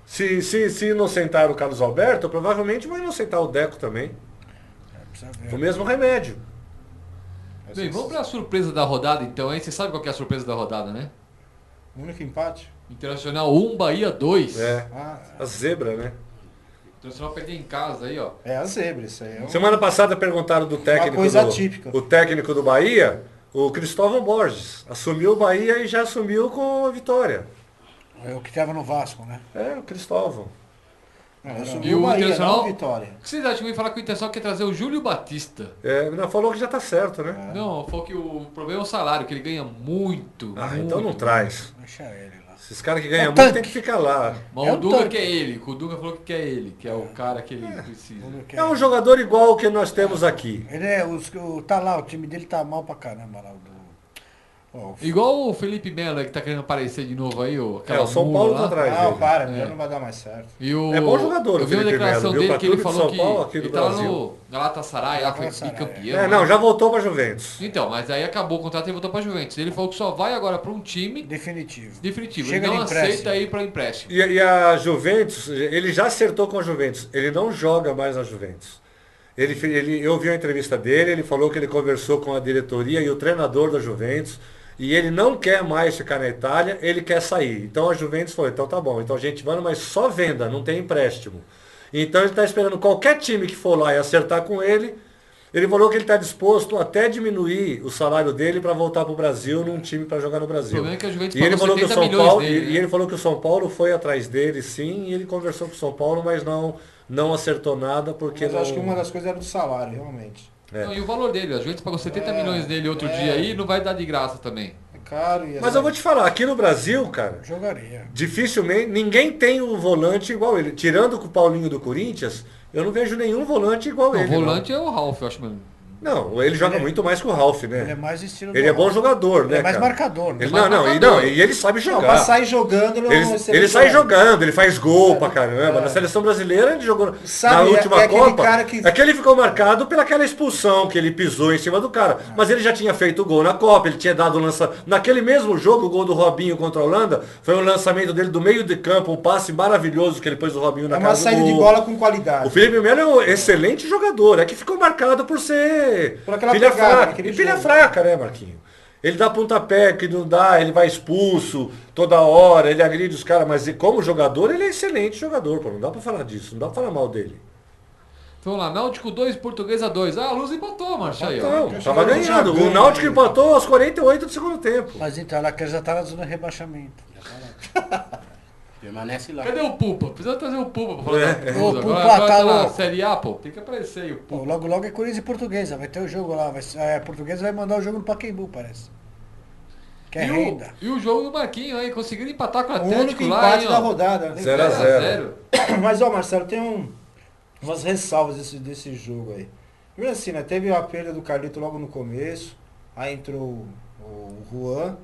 C: Se inocentaram o Carlos Alberto, provavelmente vão inocentar o Deco também.
A: Precisa ver.
C: O mesmo remédio.
B: Bem, vamos pra surpresa da rodada então, hein? Você sabe qual que é a surpresa da rodada, né?
D: O único empate?
B: Internacional 1, Bahia 2.
C: É,
D: Ah,
C: a zebra, né?
B: Internacional perder em casa aí, ó.
D: é a zebra, isso aí. É um...
C: Semana passada perguntaram do técnico
D: coisa
C: do,
D: atípica.
C: o técnico do Bahia, o Cristóvão Borges. Assumiu o Bahia e já assumiu com a vitória.
A: É o que estava no Vasco, né?
C: É, o Cristóvão.
D: Eu
B: E
D: subi
B: o
D: o Bahia,
B: Internacional?
D: não a Vitória.
B: O que vocês acham que eu ia falar que o Internacional quer trazer o Júlio Batista?
C: É, não, falou que já tá certo, né?
B: Não, falou que o problema é o salário, que ele ganha muito.
C: Ah,
B: muito.
C: então não traz.
A: Deixa ele lá.
C: Esses caras que ganham
A: É
C: muito
A: tanque.
C: tem que ficar lá.
B: Mas
A: É
B: o
A: um
B: Dunga
A: tanque.
B: quer ele, o Dunga falou que quer ele, que é o cara que ele precisa.
C: É um jogador igual o que nós temos aqui.
A: Ele é, tá lá, o time dele tá mal pra caramba lá. Ó,
B: Igual o Felipe Melo que tá querendo aparecer de novo aí, aquela
C: É, o São
B: mula
C: Paulo
B: lá.
C: tá atrás
D: Não,
C: dele.
D: para,
B: É.
D: já não vai dar mais certo.
B: E o,
C: É bom jogador,
B: Eu
C: o
B: vi uma
C: Felipe
B: declaração
C: Melo, viu?
B: dele
C: Pra
B: que ele
C: clube de
B: falou
C: São
B: que
C: Paulo, aqui do
B: ele tava
C: Brasil.
B: no Galatasaray, lá foi
A: Galatasaray,
B: bicampeão.
C: É,
B: né?
C: não, já voltou pra Juventus.
B: Então, mas aí acabou o contrato e voltou pra Juventus. Ele falou que só vai agora pra um time
A: definitivo.
B: definitivo.
A: Chega
B: Ele não
A: de empréstimo.
B: aceita ir pra empréstimo.
C: E a Juventus, ele já acertou com a Juventus. Ele não joga mais na Juventus. Eu vi uma entrevista dele, ele falou que ele conversou com a diretoria e o treinador da Juventus. E ele não quer mais ficar na Itália, ele quer sair. Então a Juventus falou, então tá bom, então a gente manda, mas só venda, não tem empréstimo. Então ele está esperando qualquer time que for lá e acertar com ele. Ele falou que ele está disposto até diminuir o salário dele para voltar para o Brasil num time para jogar no Brasil.
B: O problema é que a Juventus
C: E ele
B: pagou
C: falou que o
B: 70
C: São
B: milhões
C: Paulo,
B: dele, né?
C: e ele falou que o São Paulo foi atrás dele, sim, e ele conversou com o São Paulo, mas não acertou nada porque
D: Mas eu
C: não...
D: acho que uma das coisas era do salário, realmente.
C: É.
B: Não, e o valor dele, a Juventus pagou 70
D: É,
B: milhões dele outro dia aí, não vai dar de graça também.
D: É caro e
C: Mas eu vou te falar, aqui no Brasil, cara,
A: Jogaria.
C: dificilmente, ninguém tem um volante igual ele. Tirando o Paulinho do Corinthians, eu não vejo nenhum volante igual
B: Não, o
C: ele.
B: volante é o Ralf, eu acho mesmo.
C: Não, ele joga
A: Ele é-
C: muito mais que o Ralf,
A: Ele é
C: né?
A: mais estilo
C: Ele é
A: do
C: bom
A: Ralf.
C: jogador,
A: Ele
C: né,
A: é mais
C: cara?
A: marcador, né?
C: Ele,
B: mais marcador.
C: e ele sabe
D: Não,
C: jogar.
D: pra sair jogando, ele é um
C: Ele
D: excelente
C: sai
D: jogador.
C: jogando, ele faz gol pra caramba.
D: É.
C: Na seleção brasileira ele jogou
D: Sabe,
C: na
D: é
C: última
D: aquele
C: Copa.
D: cara que-
C: É que ele ficou marcado pelaquela expulsão que ele pisou em cima do cara. Mas ele já tinha feito o gol na Copa, ele tinha dado o lançamento. Naquele mesmo jogo, o gol do Robinho contra a Holanda, foi um lançamento dele do meio de campo, um passe maravilhoso que ele pôs o Robinho na
D: É
C: cara
D: uma
C: do
D: saída de
C: gol.
D: bola com qualidade.
C: O Felipe Melo é um excelente jogador, é que ficou marcado por ser
D: Por aquela
C: pilha
D: pegada,
C: fraca.
D: aquele
C: E pilha
D: jogo.
C: fraca, né, Marquinho? Ele dá pontapé que não dá, ele vai expulso toda hora, ele agride os caras, mas como jogador, ele é excelente jogador, pô, não dá pra falar disso, não dá pra falar mal dele.
B: Então vamos lá, Náutico 2, Portuguesa 2. Ah, a Luz empatou, Marcha aí, ó.
C: Então,
D: eu
C: tava
D: achava que
C: ganhando.
D: não tinha
C: O Náutico
D: ganho.
C: empatou aos 48 do segundo tempo.
A: Mas então, ela já tá na zona de rebaixamento.
E: Permanece lá.
B: Cadê o Pupa? Precisa trazer o Pupa pra falar
C: É.
B: da Cruz.
A: O
B: Agora,
A: Pupa
B: agora
A: tá
B: tá na
A: louco.
B: Série A, pô. Tem que aparecer aí o
A: Pô,
B: Pupa.
A: logo logo é Corinthians e Portuguesa. Vai ter o jogo lá. A Portuguesa vai mandar o jogo no Pacaembu, parece. Que é
B: E
A: renda.
B: o jogo do Marquinho aí, conseguindo empatar com o
D: O único
B: Atlético lá,
D: empate
B: hein,
D: da
B: ó.
D: rodada.
C: 0 a 0.
D: Mas, ó, Marcelo, tem umas ressalvas desse jogo aí. Primeiro assim, né? Teve a perda do Carlito logo no começo. Aí entrou o Juan.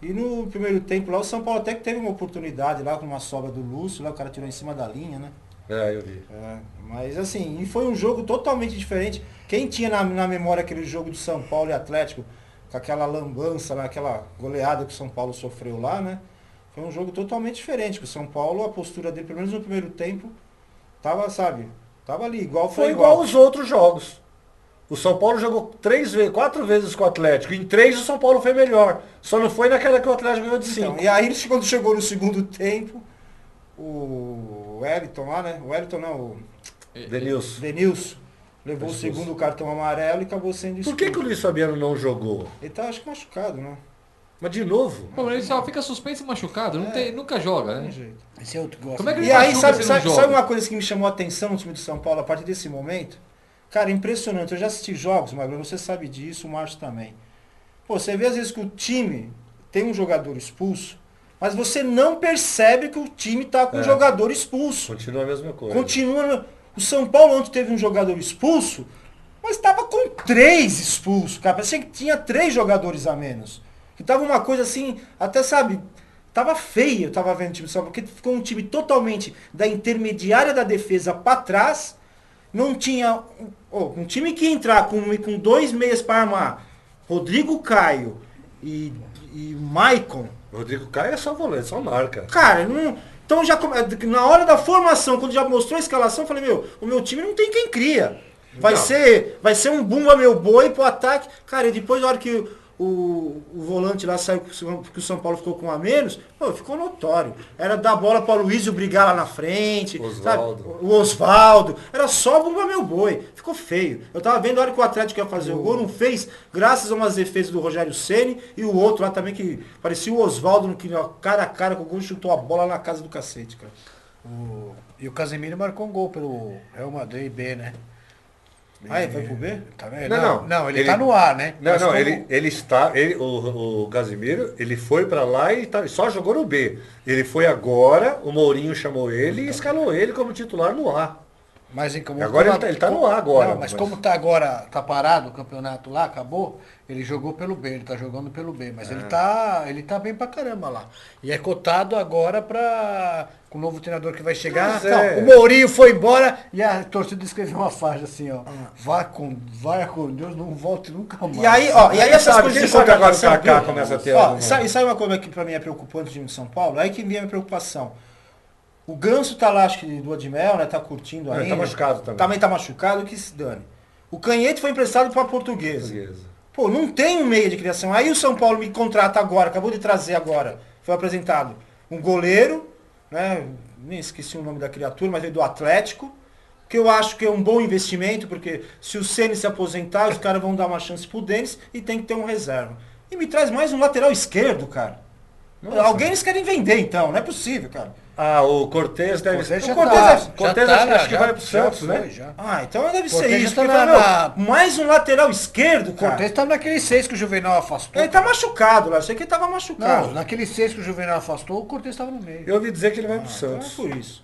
D: E no primeiro tempo lá, o São Paulo até que teve uma oportunidade lá com uma sobra do Lúcio. Lá o cara tirou em cima da linha, né?
C: É, eu vi.
D: É, mas assim, e foi um jogo totalmente diferente. Quem tinha na memória aquele jogo do São Paulo e Atlético, com aquela lambança, né, aquela goleada que o São Paulo sofreu lá, né? Foi um jogo totalmente diferente. Que o São Paulo, a postura dele, pelo menos no primeiro tempo, tava, sabe, tava ali, igual
C: Foi igual aos outros jogos. O São Paulo jogou 4 vezes com o Atlético. Em 3 o São Paulo foi melhor. Só não foi naquela que o Atlético ganhou de 5.
D: Então, e aí quando chegou no segundo tempo, o Wellington lá, né? O Wellington não, o
C: Denilson.
D: Denilson levou o
C: Expulso.
D: segundo cartão amarelo e acabou sendo
C: Por
D: expulso.
C: que o Luiz Fabiano não jogou?
D: Ele tá, acho que machucado, né?
C: Mas de novo?
B: Pô, mas ele só fica suspenso e machucado, não tem, nunca joga,
D: Não tem
B: né?
D: jeito.
A: Esse é outro que gosta.
B: Como é que
D: E
B: ele
D: aí,
B: machuca
D: sabe,
B: se não joga?
D: sabe uma coisa que me chamou a atenção no time do São Paulo a partir desse momento? Cara, impressionante. Eu já assisti jogos, Magro, você sabe disso, o Márcio também. Pô, você vê às vezes que o time tem um jogador expulso, mas você não percebe que o time tá com um jogador expulso.
C: Continua a mesma coisa.
D: Continua. O São Paulo ontem teve um jogador expulso, mas estava com 3 expulsos, cara. Parecia que tinha 3 jogadores a menos. Que tava uma coisa assim, até sabe, tava feio, eu tava vendo o time do São Paulo, porque ficou um time totalmente da intermediária da defesa para trás. Não tinha um time que entrar com 2 meias para armar, Rodrigo Caio e Maicon.
C: Rodrigo Caio é só volante, só marca.
D: Cara, não. Então já na hora da formação, quando já mostrou a escalação, eu falei, o meu time não tem quem cria. Vai ser um bumba meu boi pro ataque. Cara, e depois na hora que o volante lá saiu, porque o São Paulo ficou com 1 a menos, ficou notório. Era dar bola para o Luizio brigar lá na frente, o Osvaldo. Era só bumba meu boi. Ficou feio. Eu tava vendo a hora que o Atlético ia fazer o gol, não fez, graças a umas defesas do Rogério Ceni e o outro lá também que parecia o Osvaldo, que cara a cara com o gol, chutou a bola na casa do cacete, cara.
A: E o Casemiro marcou um gol pelo Real Madrid B, né?
D: Vai pro B?
A: Tá vendo? Não, ele tá no ar, né?
C: Não, ele está. O Casimiro, ele foi pra lá e só jogou no B. Ele foi agora, o Mourinho chamou ele e escalou ele como titular no A.
A: Mas
C: agora ele tá no A agora.
A: Não, mas como tá agora, tá parado o campeonato lá, acabou, ele jogou pelo B, ele tá jogando pelo B. Mas ele tá bem pra caramba lá. E é cotado agora com o novo treinador que vai chegar. O Mourinho foi embora e a torcida escreveu uma faixa assim, ó. Vai com Deus, não volte nunca mais.
D: E aí essas coisas de contratação,
C: agora o Kaká começa a ter.
D: Sabe uma coisa que pra mim é preocupante do time de São Paulo? Aí que vem a minha preocupação. O Ganso tá lá, acho que do Admel, né? Tá curtindo ainda.
C: Tá machucado também.
D: Também tá machucado, que se dane. O Canhete foi emprestado pra Portuguesa. Pô, não tem um meio de criação. Aí o São Paulo me contrata agora, acabou de trazer agora. Foi apresentado um goleiro, né? Nem esqueci o nome da criatura, mas veio do Atlético. Que eu acho que é um bom investimento, porque se o Ceni se aposentar, os caras vão dar uma chance pro Denis e tem que ter um reserva. E me traz mais um lateral esquerdo, cara. Nossa. Alguém eles querem vender então, não é possível, cara.
C: O Cortez deve ser.
A: O Cortez
C: acho que vai pro Santos, né?
D: Então deve ser isso. Mais um lateral esquerdo, cara.
A: O Cortez tá naquele 6 que o Juvenal afastou.
D: Ele tá machucado lá, eu sei que ele tava machucado.
A: Não, naquele 6 que o Juvenal afastou, o Cortez tava no meio.
C: Eu ouvi dizer que ele vai pro Santos.
D: Então é por isso.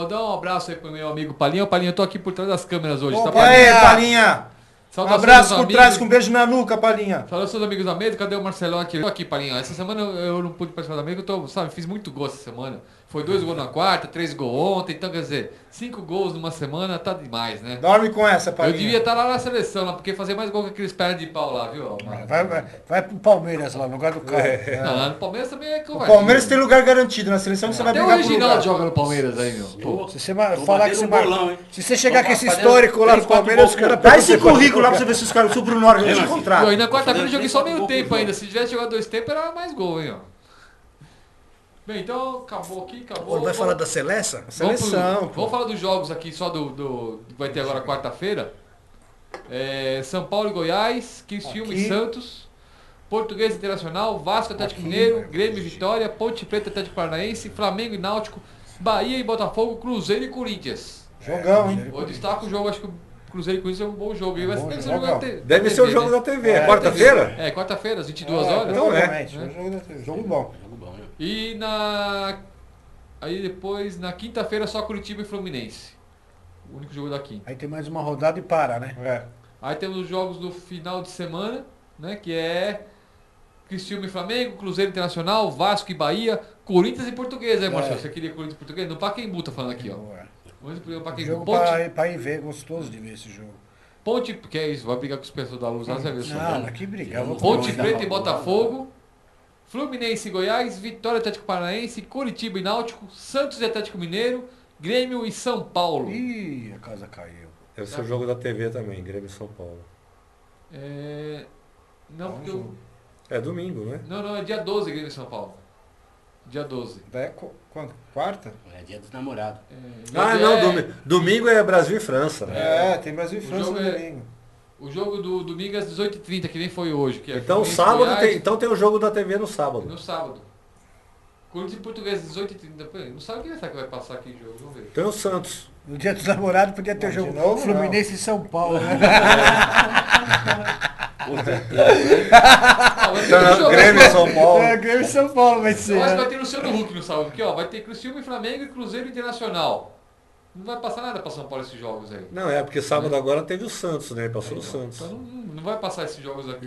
B: Dá um abraço aí pro meu amigo Palinha. Palinha, eu tô aqui por trás das câmeras hoje.
D: Tá, Palinha? Um abraço por trás, com um beijo na nuca, Palinha.
B: Fala seus amigos da mesa, cadê o Marcelão aqui? Eu tô aqui, Palinha. Essa semana eu não pude participar da mesa, fiz muito gol essa semana. Foi 2 gols na quarta, 3 gols ontem, então quer dizer, 5 gols numa semana tá demais, né?
D: Dorme com essa, Palinha.
B: Eu devia estar lá na seleção, lá, porque fazer mais gol que aqueles pernas de pau lá, viu?
A: Vai pro Palmeiras lá, no lugar do cara.
B: Não, no Palmeiras também é que
D: o Palmeiras tem lugar garantido, na seleção você vai brigar por lugar.
B: Até o Reginaldo joga no Palmeiras aí, meu.
A: Pô, se você falar que se você chegar com esse histórico lá no Palmeiras, os caras...
D: Dá esse currículo lá pra você ver se os caras, se o Bruno Norte te encontrar.
B: E na quarta-feira eu joguei só meio tempo ainda, se tivesse jogado 2 tempos era mais gol, hein, ó. Bem, então acabou aqui, acabou.
A: Vai falar da seleção?
B: Vamos falar dos jogos aqui, só do que vai ter agora quarta-feira. São Paulo e Goiás, Criciúma e Santos, Portuguesa Internacional, Vasco Atlético Mineiro, Grêmio e Vitória, Ponte Preta Atlético Paranaense, Flamengo e Náutico, Bahia e Botafogo, Cruzeiro e Corinthians.
D: Jogão, hein?
B: Eu destaco o jogo, acho que o Cruzeiro e Corinthians é um bom jogo.
C: Deve ser o jogo da TV. Quarta-feira?
B: Quarta-feira, às 22 horas.
D: Então jogo bom.
B: E aí depois, na quinta-feira, só Curitiba e Fluminense. O único jogo da quinta.
A: Aí tem mais uma rodada e para, né?
B: Aí temos os jogos do final de semana, né? Que é Criciúma e Flamengo, Cruzeiro Internacional, Vasco e Bahia, Corinthians e Portuguesa, hein, Marcelo? Você queria Corinthians e Portuguesa? No Pacaembu tá falando aqui, ó.
A: Jogo pra ir ver, gostoso de ver esse jogo.
B: Ponte, que é isso, vai brigar com os pessoas da Luz, você vai ver só.
A: Não, aqui brigar.
B: Ponte Preta e Botafogo, Fluminense e Goiás, Vitória e Atlético Paranaense, Curitiba e Náutico, Santos e Atlético Mineiro, Grêmio e São Paulo.
A: Ih, a casa caiu.
C: Deve ser o jogo da TV também, Grêmio e São Paulo.
B: Não, porque eu...
C: É domingo, né?
B: Não, é dia 12 Grêmio e São Paulo. Dia 12.
D: Quando? Quarta?
E: É dia dos namorados.
C: Domingo é Brasil e França.
D: Né? Tem Brasil e França no domingo.
B: O jogo do domingo é às 18h30, que nem foi hoje. Que é
C: então sábado tem o jogo da TV no sábado.
B: No sábado. Corinthians e Português, 18h30. Não sabe quem que vai passar aqui o jogo, vamos ver.
C: Tem o Santos.
A: No dia dos namorados podia ter o jogo Fluminense e São Paulo, né?
C: Grêmio e São Paulo.
A: É, Grêmio e São Paulo vai ser.
B: Eu acho que
A: né?
B: vai ter Luciano Huck no sábado aqui, ó. Vai ter Criciúma e Flamengo e Cruzeiro Internacional. Não vai passar nada pra São Paulo esses jogos aí.
C: Não, é porque sábado agora teve o Santos, né? Passou o Santos.
B: Então não vai passar esses jogos aqui.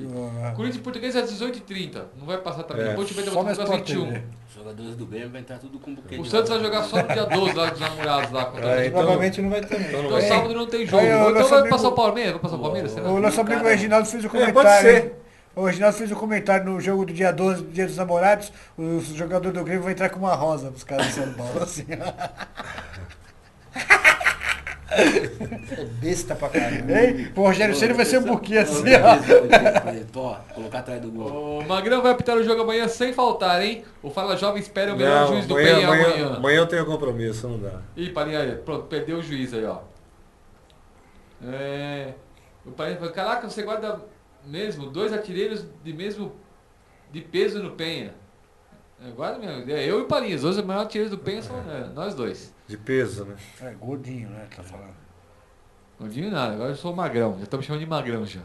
B: Corinthians e Português é às 18h30. Não vai passar também.
C: É.
B: Depois o time vai
A: Só
B: ter
A: na
B: às
A: Sport
B: 21.
A: TV.
E: Os jogadores do Grêmio vai entrar tudo com um buquê
B: O
E: de
B: Santos vai
E: rosa.
B: jogar só no dia 12 lá dos namorados lá contra a gente.
C: Então-
D: Provavelmente não vai ter.
C: Então não
B: Então
C: vai.
B: sábado não tem jogo.
A: Aí, o
B: Ou então
A: nosso
B: vai
A: amigo-
B: passar o Palmeiras? Vai passar o Palmeiras? Será?
A: O nosso amigo Reginaldo fez um
C: pode
A: comentário.
C: ser.
A: Hein? O Reginaldo fez um comentário no jogo do dia 12, dia dos namorados. O jogador do Grêmio vai entrar com uma rosa pros caras de São Paulo. Assim,
D: É besta pra caramba.
A: hein? O Rogério Ceni vai ser um buquê assim, ó.
E: Colocar atrás do gol.
B: O Magrão vai apitar o jogo amanhã sem faltar, hein? O Fala Jovem espera o melhor
C: Não,
B: juiz do Penha amanhã.
C: amanhã eu tenho compromisso, não dá.
B: Ih, Palinha aí, pronto, perdeu o juiz aí, ó. O Palinha falou, caraca, você guarda mesmo 2 artilheiros de peso no Penha. Guarda mesmo, eu e o Palinha, os dois maiores artilheiros do Penha são nós dois.
C: De peso, né?
A: É, gordinho, né? Tá falando.
B: Não digo nada, agora eu sou magrão, já estamos chamando de magrão já.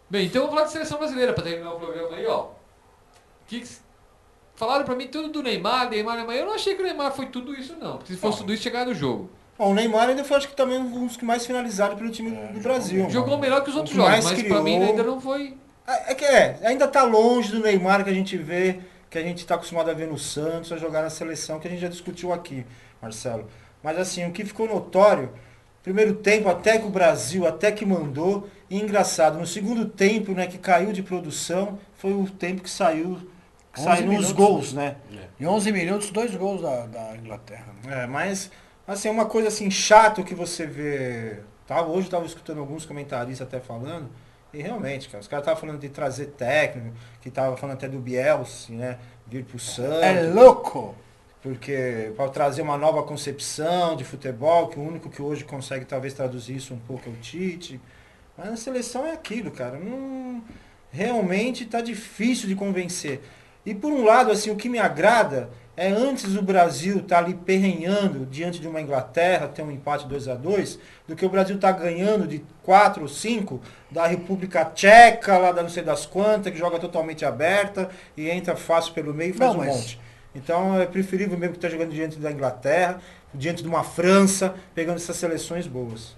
B: Bem, então vamos falar de seleção brasileira para terminar o programa aí, ó. Falaram para mim tudo do Neymar. Eu não achei que o Neymar foi tudo isso não, porque se fosse tudo isso chegar no jogo.
D: Bom, o Neymar ainda foi, acho que também um dos que mais finalizaram pelo time do Brasil.
B: Jogou melhor que os outros
D: O que
B: jogos,
D: mais
B: mas
D: criou-
B: para mim ainda não foi...
D: Ainda tá longe do Neymar que a gente vê, que a gente tá acostumado a ver no Santos, a jogar na seleção, que a gente já discutiu aqui, Marcelo. Mas assim, o que ficou notório, primeiro tempo até que o Brasil, até que mandou, e engraçado, no segundo tempo, né, que caiu de produção, foi o tempo que saíram
A: 11
D: os
A: minutos.
D: gols, né?
A: Em 11 minutos, 2 gols da Inglaterra. Né?
D: Mas, assim, uma coisa assim, chato que você vê, tá? Hoje eu tava escutando alguns comentaristas até falando, e realmente, cara, os caras estavam falando de trazer técnico, que tava falando até do Bielsa, né, vir pro Santos.
A: É louco!
D: Porque para trazer uma nova concepção de futebol, que o único que hoje consegue talvez traduzir isso um pouco é o Tite. Mas na seleção é aquilo, cara. Não, realmente está difícil de convencer. E por um lado, assim, o que me agrada é antes o Brasil estar ali perrenhando diante de uma Inglaterra, ter um empate 2-2, do que o Brasil tá ganhando de 4 ou 5 da República Tcheca, lá da não sei das quantas, que joga totalmente aberta e entra fácil pelo meio e faz
A: Não,
D: um
A: mas-
D: monte. Então é preferível mesmo que tá jogando diante da Inglaterra, diante de uma França, pegando essas seleções boas.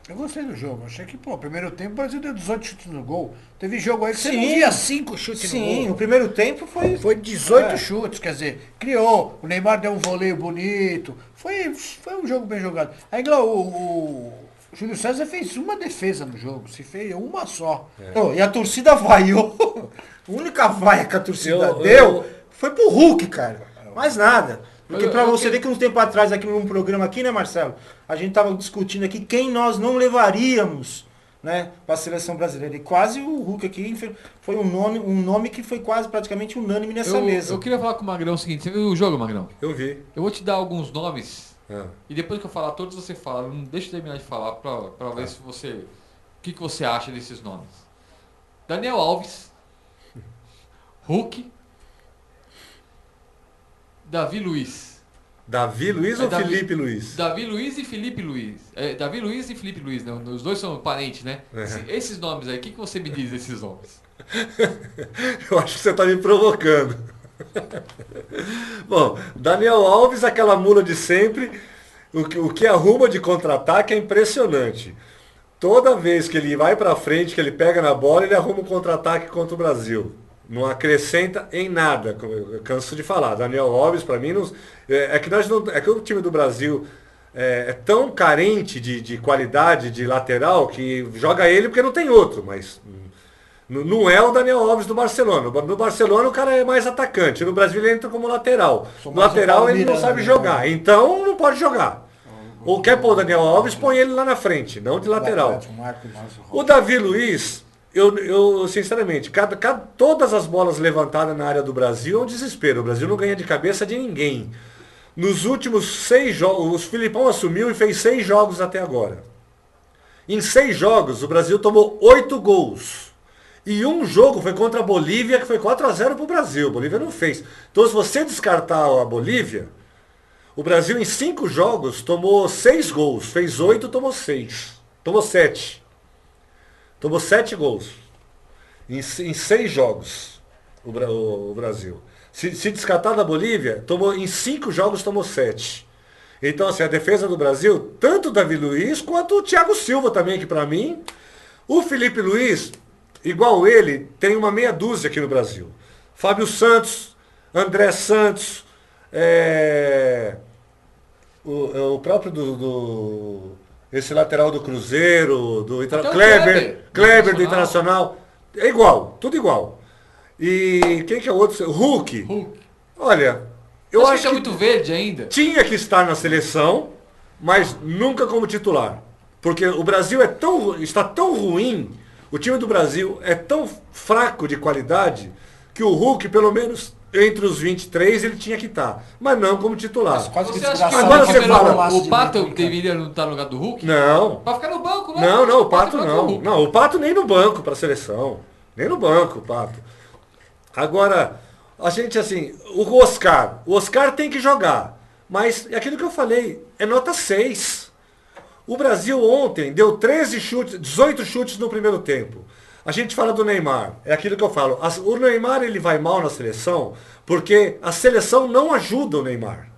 A: Eu gostei do jogo. Achei que, pô, primeiro tempo o Brasil deu 18 chutes no gol. Teve jogo aí que você
D: Sim.
A: não via 5 chutes no
D: Sim,
A: gol.
D: no primeiro tempo
A: Foi 18
D: É.
A: chutes, quer dizer, criou. O Neymar deu um voleio bonito. Foi um jogo bem jogado. Aí o Júlio César fez uma defesa no jogo, se fez uma só.
D: Oh, e a torcida vaiou. A única vaia que a torcida
C: Eu-
D: deu foi pro Hulk, cara. Mais nada. Porque pra
B: eu-
D: você ver que uns tempo atrás, aqui num programa aqui, né, Marcelo? A gente tava discutindo aqui quem nós não levaríamos, né, pra seleção brasileira. E quase o Hulk aqui foi um nome que foi quase praticamente unânime nessa mesa.
B: Eu queria falar com o Magrão o seguinte, você viu o jogo, Magrão?
C: Eu vi.
B: Eu vou te dar alguns nomes
C: Ah.
B: e depois que eu falar todos você fala. Não deixa eu terminar de falar pra ver se você... O que você acha desses nomes? Daniel Alves, Hulk, Davi Luiz.
C: Davi Luiz
B: É
C: ou
B: Davi-
C: Felipe Luiz?
B: Davi Luiz e Felipe Luiz. Davi Luiz e Felipe Luiz, né? Os dois são parentes, né? Esses nomes aí, o que você me diz desses nomes?
C: Eu acho que você está me provocando. Bom, Daniel Alves, aquela mula de sempre, o que arruma de contra-ataque é impressionante. Toda vez que ele vai para frente, que ele pega na bola, ele arruma um contra-ataque contra o Brasil. Não acrescenta em nada, como eu canso de falar. Daniel Alves, para mim, é que o time do Brasil é tão carente de qualidade de lateral que joga ele porque não tem outro, mas não é o Daniel Alves do Barcelona. No Barcelona o cara é mais atacante, no Brasil ele entra como lateral.
A: Sou
C: No
A: mais
C: lateral
A: o
C: ele não
A: Palmeiras,
C: sabe
A: né?
C: jogar, então não pode jogar. Ou quer pôr o Daniel Alves, põe ele lá na frente, não de lateral. O Davi Luiz, eu sinceramente, todas as bolas levantadas na área do Brasil é um desespero. O Brasil não ganha de cabeça de ninguém. Nos últimos 6 jogos, o Filipão assumiu e fez 6 jogos até agora. Em 6 jogos, o Brasil tomou 8 gols. E um jogo foi contra a Bolívia, que foi 4-0 para o Brasil. A Bolívia não fez. Então, se você descartar a Bolívia, o Brasil em 5 jogos tomou 6 gols. Fez 8, tomou 6. Tomou 7. Tomou 7 gols. Em 6 jogos, o Brasil. Se descartar da Bolívia, em 5 jogos tomou 7. Então, assim, a defesa do Brasil, tanto o Davi Luiz quanto o Thiago Silva também, que pra mim, o Felipe Luiz, igual ele, tem uma meia dúzia aqui no Brasil. Fábio Santos, André Santos, o próprio esse lateral do Cruzeiro, Kleber do Internacional. É igual, tudo igual. E quem que é o outro? Hulk. Olha, eu acho
B: que é muito verde ainda.
C: Tinha que estar na seleção, mas nunca como titular. Porque o Brasil está tão ruim, o time do Brasil é tão fraco de qualidade, que o Hulk, pelo menos entre os 23, ele tinha que estar. Mas não como titular.
B: Você acha que
C: agora você fala,
B: o Pato deveria não estar no lugar do Hulk?
C: Não.
B: Pra ficar no banco,
C: não, o Pato não. Não, o Pato nem no banco para a seleção. Nem no banco, o Pato. Agora, a gente assim, o Oscar tem que jogar. Mas é aquilo que eu falei, é nota 6. O Brasil ontem deu 13 chutes, 18 chutes no primeiro tempo. A gente fala do Neymar, é aquilo que eu falo. O Neymar ele vai mal na seleção porque a seleção não ajuda o Neymar.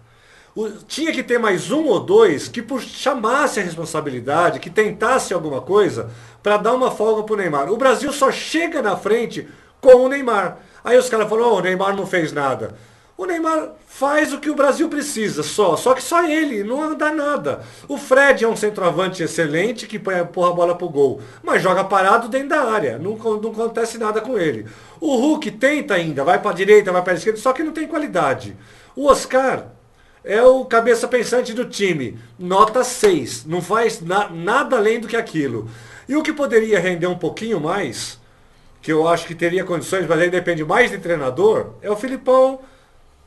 C: Tinha que ter mais um ou dois que chamasse a responsabilidade, que tentasse alguma coisa para dar uma folga pro Neymar. O Brasil só chega na frente com o Neymar. Aí os caras falam, o Neymar não fez nada. O Neymar faz o que o Brasil precisa, só que só ele, não dá nada. O Fred é um centroavante excelente que empurra a bola pro gol, mas joga parado dentro da área, não acontece nada com ele. O Hulk tenta ainda, vai para a direita, vai para a esquerda, só que não tem qualidade. O Oscar é o cabeça pensante do time, nota 6, não faz nada além do que aquilo. E o que poderia render um pouquinho mais, que eu acho que teria condições, mas aí depende mais de treinador, é o Filipão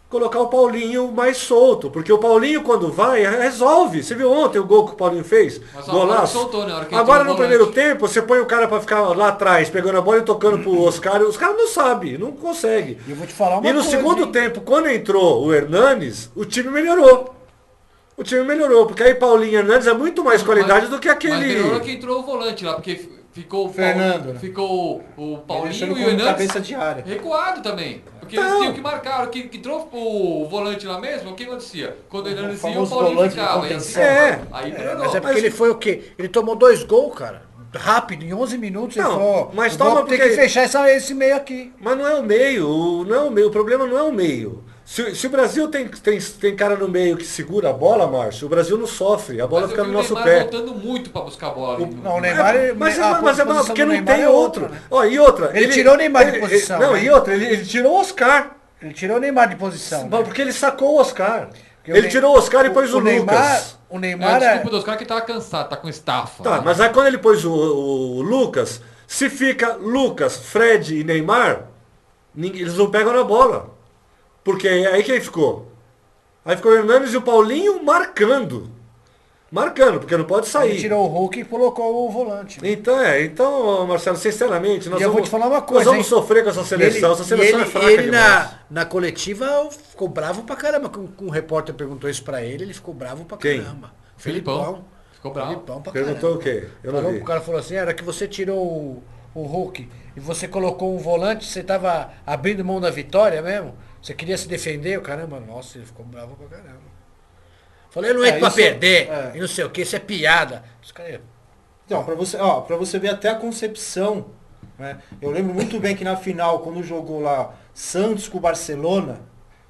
C: colocar o Paulinho mais solto, porque o Paulinho quando vai, resolve. Você viu ontem o gol que o Paulinho fez?
B: Mas
C: Golaço.
B: Soltou, né?
C: Agora no primeiro tempo, você põe o cara para ficar lá atrás, pegando a bola e tocando pro Oscar, e os caras não sabem, não conseguem.
A: E eu vou te falar uma
C: coisa. E no segundo
A: hein?
C: tempo, quando entrou o Hernanes, o time melhorou. O time melhorou, porque aí Paulinho e Hernanes é muito mais qualidade do que aquele...
B: Mas melhorou que entrou o volante lá, porque ficou o
D: Fernando,
B: né? Ficou o Paulinho
D: e
B: o Hernanes
D: cabeça de área.
B: Recuado também. Porque eles tinham que marcar. Que entrou o volante lá mesmo, o que acontecia? Quando o Hernanes ia, o Paulinho ficava. Aí
A: mas é porque ele foi o quê? Ele tomou 2 gols, cara. Rápido, em 11 minutos ele falou,
C: mas
A: tem que fechar esse meio aqui.
C: Mas não é o meio, o problema não é o meio. Se o Brasil tem cara no meio que segura a bola, Márcio, o Brasil não sofre, a bola fica no nosso pé.
B: O Neymar voltando muito para buscar a bola.
A: Não, o Neymar...
C: Mas é porque não tem outro.
A: Né?
C: Ó, e outra...
A: Ele tirou o Neymar de posição.
C: Não, né? E outra, ele tirou o Oscar.
A: Ele tirou o Neymar de posição.
C: Porque ele sacou o Oscar. Ele tirou o Oscar e pôs o Lucas.
A: O Neymar...
B: desculpa do Oscar que tava cansado, tá com estafa.
C: Tá, mas aí quando ele pôs o Lucas, se fica Lucas, Fred e Neymar, eles não pegam na bola. Porque aí quem ficou? Aí ficou o Hernanes e o Paulinho marcando. Marcando, porque não pode sair.
A: Ele tirou o Hulk e colocou o volante.
C: Então, Marcelo, sinceramente,
A: eu vou te falar uma coisa,
C: nós vamos sofrer com essa seleção. Essa seleção é fraca
A: ele
C: demais.
A: na coletiva ficou bravo pra caramba. Um repórter perguntou isso pra ele ficou bravo pra caramba.
B: Felipão. Ficou bravo.
A: Felipão pra
C: Perguntou o quê? Eu não vi.
A: O cara falou assim, era que você tirou o Hulk e você colocou um volante, você tava abrindo mão da vitória mesmo? Você queria se defender? O caramba, nossa, ele ficou bravo pra caramba. Falei, eu não entro pra perder, e não sei o que, isso é piada.
D: Então, pra você ver até a concepção, né? Eu lembro muito bem que na final, quando jogou lá Santos com o Barcelona,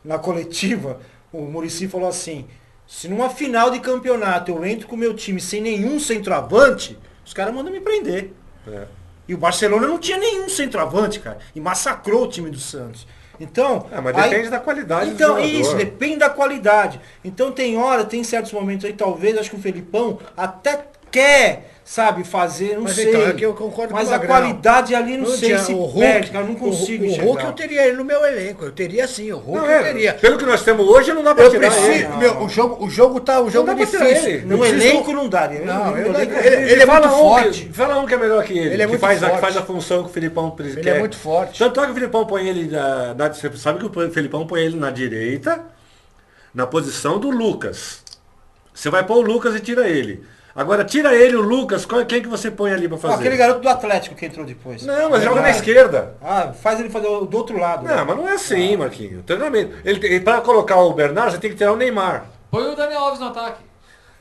D: na coletiva, o Muricy falou assim, se numa final de campeonato eu entro com o meu time sem nenhum centroavante, os caras mandam me prender. E o Barcelona não tinha nenhum centroavante, cara, e massacrou o time do Santos. Então,
C: mas depende da qualidade do
D: jogador.
C: Então,
D: isso, depende da qualidade. Então tem certos momentos aí, talvez, acho que o Felipão até quer, sabe, fazer, não sei.
A: Então, é que eu concordo
D: mas
A: com o
D: a qualidade ali não sei se
A: o Hulk,
D: perde, cara, eu não consigo enxergar.
A: O Hulk eu teria ele no meu elenco, eu teria sim, o Hulk eu teria.
C: Pelo que nós temos hoje, não dá pra tirar ele.
A: O jogo tá difícil.
D: No elenco não daria.
A: Ele é muito forte.
C: Fala um que é melhor que ele.
A: Ele é muito
C: forte.
A: forte.
C: Que faz a função que o Filipão quer.
A: Ele é muito forte.
C: Tanto é que o Filipão põe ele você sabe que o Filipão põe ele na direita, na posição do Lucas. Você vai pôr o Lucas e tira ele. Agora, tira ele, o Lucas, quem que você põe ali pra fazer?
D: Aquele garoto do Atlético que entrou depois.
C: Não, mas joga na esquerda.
D: Faz ele fazer do outro lado.
C: Não, mas não é assim, Marquinhos. Treinamento. Para colocar o Bernardo, você tem que tirar o Neymar.
B: Põe o Daniel Alves no ataque.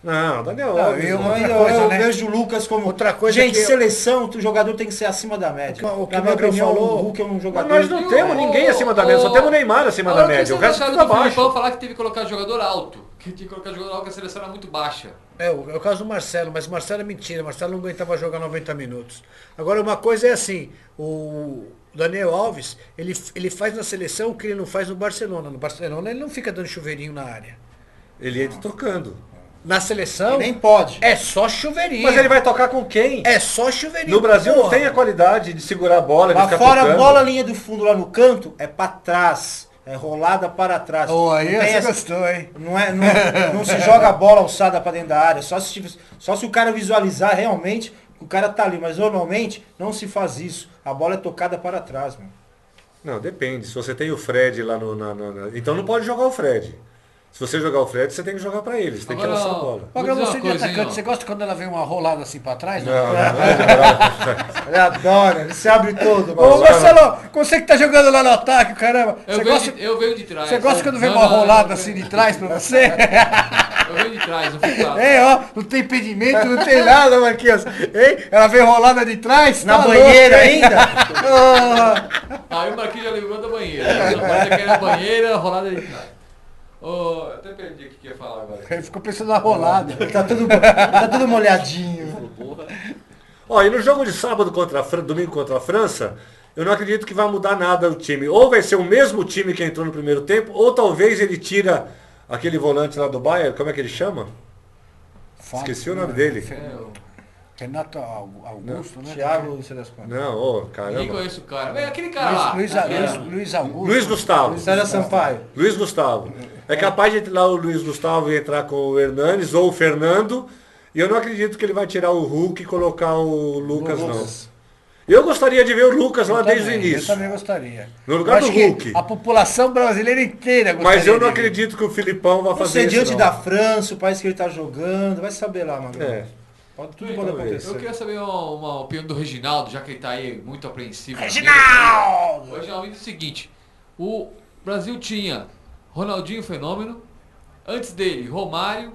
C: Não, Daniel
A: Não,
C: Alves.
D: Eu vejo o Lucas como...
A: Outra coisa
D: gente,
A: que eu-
D: seleção, o jogador tem que ser acima da média.
A: O que
D: Na
A: o
D: minha
A: Magrão
D: opinião,
A: falou-
D: o Hulk é um
C: Mas
D: jogador...
C: nós não temos ninguém acima da média, só temos o Neymar acima da média. O resto
B: tudo
C: tudo abaixo.
B: Filipão falar que teve que colocar jogador alto. Que tinha que colocar jogador alto, que a seleção era muito baixa.
A: É o caso do Marcelo, mas o Marcelo é mentira. O Marcelo não aguentava jogar 90 minutos. Agora, uma coisa é assim, o Daniel Alves, ele faz na seleção o que ele não faz no Barcelona. No Barcelona ele não fica dando chuveirinho na área.
C: Ele entra tocando.
A: Na seleção,
D: Nem pode.
A: é só chuveirinho.
C: Mas ele vai tocar com quem?
A: É só chuveirinho.
C: No Brasil não
A: porra.
C: tem a qualidade de segurar a bola, de
D: Lá
C: ficar
D: fora, a
C: tocando.
D: bola, linha do fundo lá no canto, é pra trás. É rolada para trás.
A: Oh, aí
D: Não tem
A: você
D: essa-
A: gostou, hein?
D: não se joga a bola alçada para dentro da área. Só se o cara visualizar realmente que o cara tá ali. Mas normalmente não se faz isso. A bola é tocada para trás, meu.
C: Não, depende. Se você tem o Fred lá então não pode jogar o Fred. Se você jogar o Fred, você tem que jogar pra ele. Você tem que
B: Agora,
C: lançar a bola.
A: Magrão,
B: Vou dizer
A: você
B: uma
A: de
B: coisa, hein,
A: atacante,
B: ó.
A: você gosta quando ela vem uma rolada assim pra trás?
C: Não, não.
D: Ele adora, ele se abre todo.
A: Ô,
D: Mas...
A: Marcelo, você que tá jogando lá no ataque, caramba.
B: Eu venho de trás.
A: Você gosta quando vem
B: Não,
A: uma
B: não,
A: rolada
B: eu
A: assim
B: venho-
A: de trás pra você?
B: Eu venho de trás, eu fico lá.
A: É, ó, não tem impedimento, não tem nada, Marquinhos. Hein? Ela vem rolada de trás,
D: Na
A: tá
D: banheira
A: louco, hein?
D: ainda?
B: Aí o Marquinhos já ligou da banheira. Agora você quer na banheira, rolada de trás. Ô, eu até perdi o que ia falar agora.
A: Ele ficou pensando na rolada.
D: Tá tudo molhadinho.
E: Porra.
C: Ó, e no jogo de sábado domingo contra a França, eu não acredito que vai mudar nada o time. Ou vai ser o mesmo time que entrou no primeiro tempo, ou talvez ele tira aquele volante lá do Bayern, como é que ele chama? Esqueci o nome dele.
A: Renato Augusto, né?
D: Thiago, não sei das quantas.
C: Não, ô,
B: Ninguém
C: caramba.
B: conhece o cara. É aquele cara lá.
A: Luiz Augusto.
C: Luiz Gustavo.
D: César Sampaio.
C: Luiz Gustavo. É capaz de lá o Luiz Gustavo e entrar com o Hernanes ou o Fernando. E eu não acredito que ele vai tirar o Hulk e colocar o Lucas, não. Eu gostaria de ver o Lucas lá desde o
A: Eu
C: início.
A: também gostaria.
C: No lugar
A: Eu acho
C: do
A: que
C: Hulk.
A: A população brasileira inteira gostaria.
C: Mas eu não
A: de ver.
C: acredito que o Filipão vai
D: Não
C: fazer
D: sei,
C: isso.
D: diante
C: não.
D: da França, o país que ele tá jogando, vai saber lá, Magrão.
C: É.
D: Tudo pode acontecer.
B: Eu queria saber uma opinião do Reginaldo, já que ele tá aí muito apreensivo.
A: Reginaldo!
B: O Reginaldo diz o seguinte: o Brasil tinha Ronaldinho Fenômeno, antes dele Romário,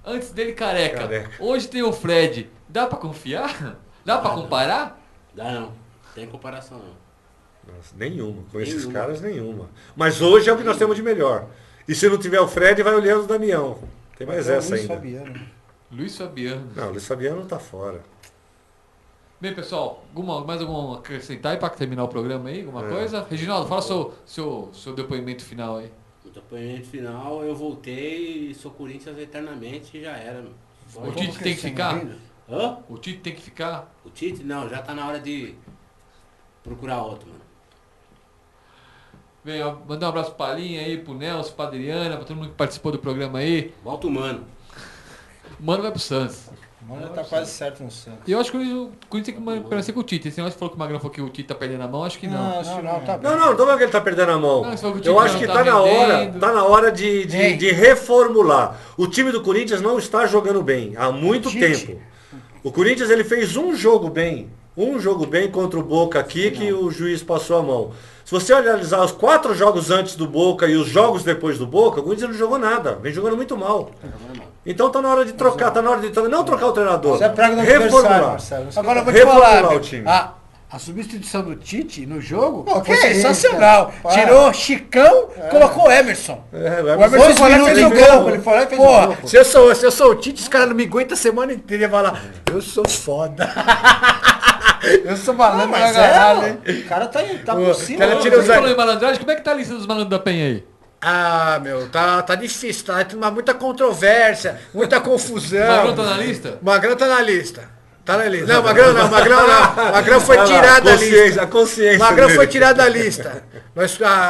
B: antes dele Careca. Hoje tem o Fred. Dá pra confiar? Dá pra comparar?
E: Dá não. Tem comparação não.
C: Nossa, nenhuma. Com esses
E: Nenhuma.
C: caras, nenhuma. Mas hoje é o que nós temos de melhor. E se não tiver o Fred, vai o Leandro Damião. Tem mais essa
D: Luiz
C: ainda.
D: Fabiano.
B: Luiz Fabiano.
C: Não, o Luiz Fabiano tá fora.
B: Bem, pessoal, mais alguma acrescentar aí pra terminar o programa aí? Alguma
C: É.
B: coisa? Reginaldo, fala seu depoimento final aí.
E: No depoimento final eu voltei e sou Corinthians eternamente e já era. Meu. Só
B: O Tite tem que ficar?
E: Hã?
B: O Tite tem que ficar?
E: O Tite? Não, já tá na hora de procurar outro, mano.
B: Bem, ó, mandar um abraço pro Palinha aí, pro Nelson, pra Adriana, pra todo mundo que participou do programa aí.
E: Volta o mano.
B: O Mano vai pro Santos.
D: O Mano já tá quase certo no Santos.
B: E eu acho que o Corinthians tem que parecer com o Tite. Esse negócio falou que o Magrão falou que o Tite tá perdendo a mão, acho que não.
D: acho que
A: Não, tá bem.
C: Não, não tô falando que ele tá perdendo a mão.
B: Não, você falou que o
C: Eu
B: time
C: acho
B: não
C: que
B: tá
C: tá na hora,
B: vendendo.
C: tá na hora
A: Ei.
C: de reformular. O time do Corinthians não está jogando bem há muito
A: Tite.
C: tempo. O Corinthians ele fez um jogo bem contra o Boca aqui que o juiz passou a mão. Se você analisar os 4 jogos antes do Boca e os jogos depois do Boca, o Corinthians não jogou nada, vem jogando muito mal. Então tá na hora de trocar, tá na hora de não trocar o treinador.
D: Você é praga do adversário,
C: Reformular.
D: Marcelo.
A: Agora eu vou te
C: Reformular
A: falar,
C: o time.
A: a substituição do Tite no jogo
D: Pô,
A: foi
D: que é isso,
A: sensacional.
D: cara?
A: Tirou Chicão, colocou o Emerson.
C: É,
A: O
C: vai-
A: Emerson
D: Dois
A: foi lá e fez o
D: minutos de
A: gol.
D: campo, ele foi lá e fez
A: Porra,
D: o gol, pô.
A: se eu sou o Tite, os caras não me aguentam a semana inteira e falar, eu sou foda. Eu sou malandro pra
D: Mas
A: caralho, hein?
D: o cara tá
A: Pô,
D: por cima.
A: cara
D: né?
A: tira os-
B: Você falou em malandragem, como é que tá a lista dos malandros da Penha aí?
A: Ah, meu, tá difícil, tá muita controvérsia, muita confusão.
B: Magrão tá na lista?
A: Magrão tá na lista. Tá na lista. Não, Magrão não. Magrão foi
C: Olha lá,
A: tirado da
C: consciência,
A: lista.
C: a consciência
A: Magrão
C: dele.
A: foi tirado da lista.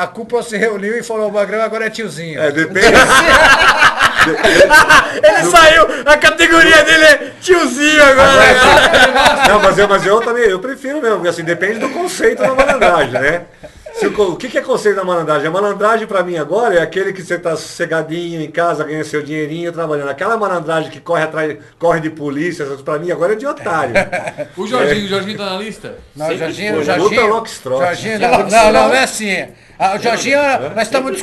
A: A cúpula se reuniu e falou, o Magrão agora é tiozinho.
C: É, depende.
A: Ele saiu, a categoria dele é tiozinho agora.
C: Não, mas eu também, eu prefiro mesmo, porque assim, depende do conceito da malandragem, né? O que é conceito da malandragem? A malandragem pra mim agora é aquele que você tá sossegadinho em casa, ganha seu dinheirinho trabalhando. Aquela malandragem que corre de polícia, pra mim agora é de otário.
B: O Jorginho tá na lista?
A: Não, Jorginho,
C: Luta Lockstrot.
A: Jorginho, não é assim. O Jorginho, nós estamos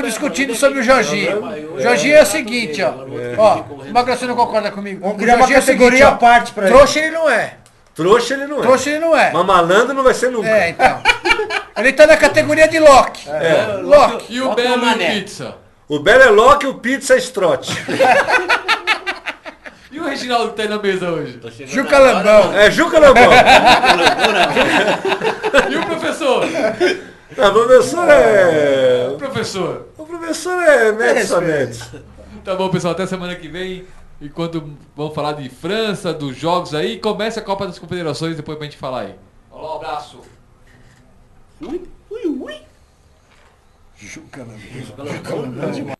A: discutindo sobre o Jorginho. O Jorginho é o seguinte, ó, Magra, você não concorda comigo?
D: Vamos criar uma categoria à parte pra ele.
A: Trouxa ele não é.
C: Trouxa ele não é.
A: Trouxa ele não é.
C: Mas malandro não vai ser nunca.
A: É, então. Ele tá na categoria de Loki. Loki.
B: E o Belo e o Pizza?
C: O Belo é Loki, o Pizza é Strot.
B: E o Reginaldo que tá aí na mesa hoje?
A: Juca Lambão.
C: É Juca Lambão.
B: E o professor?
C: Não, o professor é...
B: Professor.
C: O professor é Médici Médici.
B: Tá bom, pessoal, até semana que vem. Enquanto vamos falar de França, dos jogos aí, começa a Copa das Confederações depois pra gente falar aí. Falou, um abraço.
E: Ui.
A: Juca Lambão.